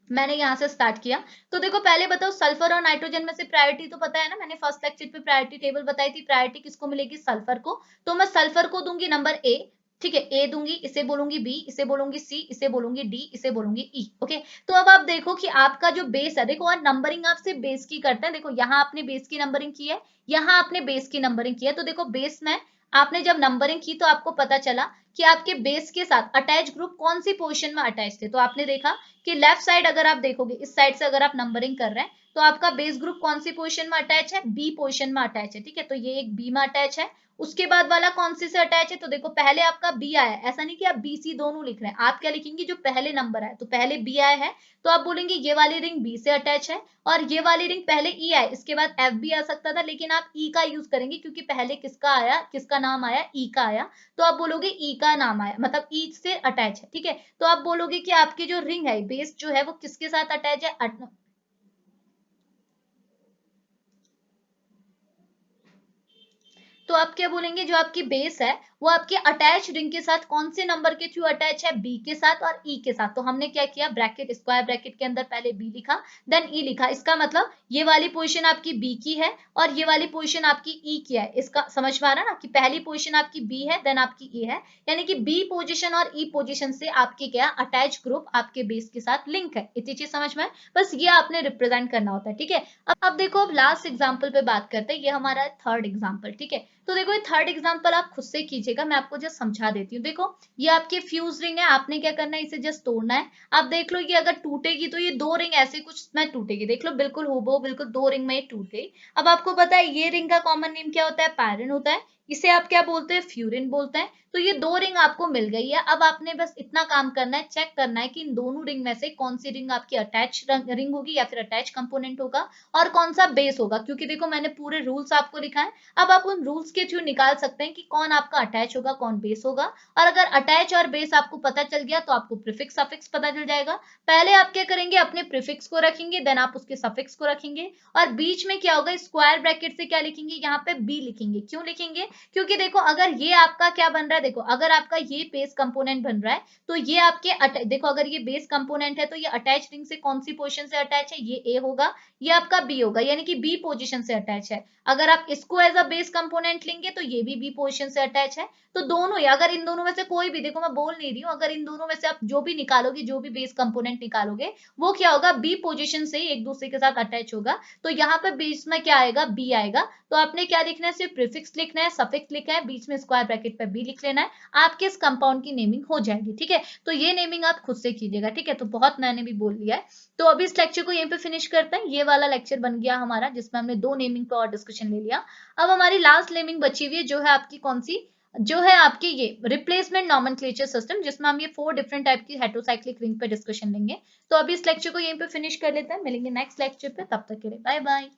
Speaker 1: मैंने यहाँ से स्टार्ट किया। तो देखो पहले बताओ सल्फर और नाइट्रोजन में से प्रायोरिटी तो पता है ना, मैंने फर्स्ट लेक्चर पे प्रायोरिटी टेबल बताई थी, प्रायोरिटी किसको मिलेगी, सल्फर को। तो मैं सल्फर को दूंगी नंबर ए, ठीक है, ए दूंगी, इसे बोलूंगी बी, इसे बोलूंगी सी, इसे बोलूंगी डी, इसे बोलूंगी ई, ओके। तो अब आप देखो कि आपका जो बेस है, देखो और नंबरिंग आप सिर्फ बेस की करते हैं, देखो यहाँ आपने बेस की नंबरिंग की है, यहाँ आपने बेस की नंबरिंग की है। तो देखो बेस में आपने जब नंबरिंग की तो आपको पता चला कि आपके बेस के साथ अटैच ग्रुप कौन सी पोजीशन में अटैच थे। तो आपने देखा कि लेफ्ट साइड अगर आप देखोगे, इस साइड से अगर आप नंबरिंग कर रहे हैं, तो आपका बेस ग्रुप कौन सी पोजीशन में अटैच है, बी पोजीशन में अटैच है, ठीक है। तो ये एक बी में अटैच है। उसके बाद वाला कौन सी से अटैच है, तो देखो पहले आपका बी आया है, ऐसा नहीं कि आप बी सी दोनों लिख रहे हैं, आप क्या लिखेंगे, जो पहले नंबर है, तो पहले बी आया है, तो आप बोलेंगे ये वाली रिंग बी से अटैच है, और ये वाली रिंग पहले ई आया, इसके बाद एफ भी आ सकता था, लेकिन आप ई का यूज करेंगे क्योंकि पहले किसका आया, किसका नाम आया, ई का आया, तो आप बोलोगे ई का नाम आया, मतलब ई से अटैच है, ठीक है। तो आप बोलोगे कि आपकी जो रिंग है, बेस जो है वो किसके साथ अटैच है, तो आप क्या बोलेंगे, जो आपकी बेस है वो आपके अटैच रिंग के साथ कौन से नंबर के थ्रू अटैच है, बी के साथ और ई के साथ। तो हमने क्या किया, ब्रैकेट, स्क्वायर ब्रैकेट के अंदर पहले बी लिखा, देन ई लिखा। इसका मतलब ये वाली पोजीशन आपकी बी की है और ये वाली पोजीशन आपकी ई की है। इसका समझ में आ रहा ना, कि पहली पोजीशन आपकी बी है, देन आपकी ई है, यानी कि बी पोजीशन और ई पोजीशन से आपके क्या, अटैच ग्रुप आपके बेस के साथ लिंक है। इतनी चीज समझ में, बस ये आपने रिप्रेजेंट करना होता है, ठीक है। अब देखो, अब लास्ट एग्जाम्पल पे बात करते हैं, ये हमारा थर्ड एग्जाम्पल, ठीक है। तो देखो ये थर्ड एग्जाम्पल आप खुद से कीजिएगा, मैं आपको जस्ट समझा देती हूँ। देखो ये आपके फ्यूज रिंग है, आपने क्या करना है, इसे जस्ट तोड़ना है। आप देख लो ये अगर टूटेगी तो ये दो रिंग ऐसे कुछ में टूटेगी, देख लो बिल्कुल हूबहू, बिल्कुल दो रिंग में ये टूट गई। अब आपको पता है ये रिंग का कॉमन नेम क्या होता है, पैरिन होता है, इसे आप क्या बोलते हैं, फ्यूरिन बोलते हैं। तो ये दो रिंग आपको मिल गई है। अब आपने बस इतना काम करना है, चेक करना है कि इन दोनों रिंग में से कौन सी रिंग आपकी अटैच रिंग होगी या फिर अटैच कंपोनेंट होगा, और कौन सा बेस होगा, क्योंकि देखो मैंने पूरे रूल्स आपको लिखा है। अब आप उन रूल्स के थ्रू निकाल सकते हैं कि कौन आपका अटैच होगा, कौन बेस होगा। और अगर अटैच और बेस आपको पता चल गया तो आपको प्रीफिक्स सफिक्स पता चल जाएगा। पहले आप क्या करेंगे, अपने प्रीफिक्स को रखेंगे, देन आप उसके सफिक्स को रखेंगे, और बीच में क्या होगा, स्क्वायर ब्रैकेट से क्या लिखेंगे, यहाँ पे बी लिखेंगे। क्यों लिखेंगे, क्योंकि देखो अगर ये आपका क्या बन रहा है, देखो अगर आपका ये बेस कंपोनेंट बन रहा है तो ये आपके देखो अगर ये बेस कंपोनेंट है तो ये अटैच रिंग से कौन सी पोजीशन से अटैच है, ये ए होगा, ये आपका बी होगा, यानी कि बी पोजीशन से अटैच है। अगर आप इसको एज अ बेस कंपोनेंट लेंगे तो ये भी बी पोजीशन से अटैच है। तो दोनों ही, अगर इन दोनों में से कोई भी, देखो मैं बोल नहीं रही हूँ, अगर इन दोनों में से आप जो भी निकालोगे, जो भी बेस कंपोनेंट निकालोगे, वो क्या होगा, बी पोजीशन से एक दूसरे के साथ अटैच होगा। तो यहाँ पे बीच में क्या आएगा, बी आएगा। तो आपने क्या लिखना है, सिर्फ प्रीफिक्स लिखना है, सफिक्स लिखना है, बीच में स्क्वायर ब्रैकेट पे बी लिख लेना है, आपके इस कंपाउंड की नेमिंग हो जाएगी, ठीक है। तो ये नेमिंग आप खुद से कीजिएगा, ठीक है। तो बहुत मैंने भी बोल दिया है। तो अभी इस लेक्चर को यहीं पे फिनिश करते हैं। ये वाला लेक्चर बन गया हमारा जिसमें हमने दो नेमिंग पे और डिस्कशन ले लिया। अब हमारी लास्ट नेमिंग बची हुई है, जो है आपकी कौन सी, जो है आपकी ये रिप्लेसमेंट नॉमेनक्लेचर सिस्टम, जिसमें हम ये 4 डिफरेंट टाइप की हेटेरोसाइक्लिक रिंग पे डिस्कशन लेंगे। तो अभी इस लेक्चर को यहीं पे फिनिश कर लेते हैं, मिलेंगे नेक्स्ट लेक्चर पे, तब तक के लिए बाय बाय।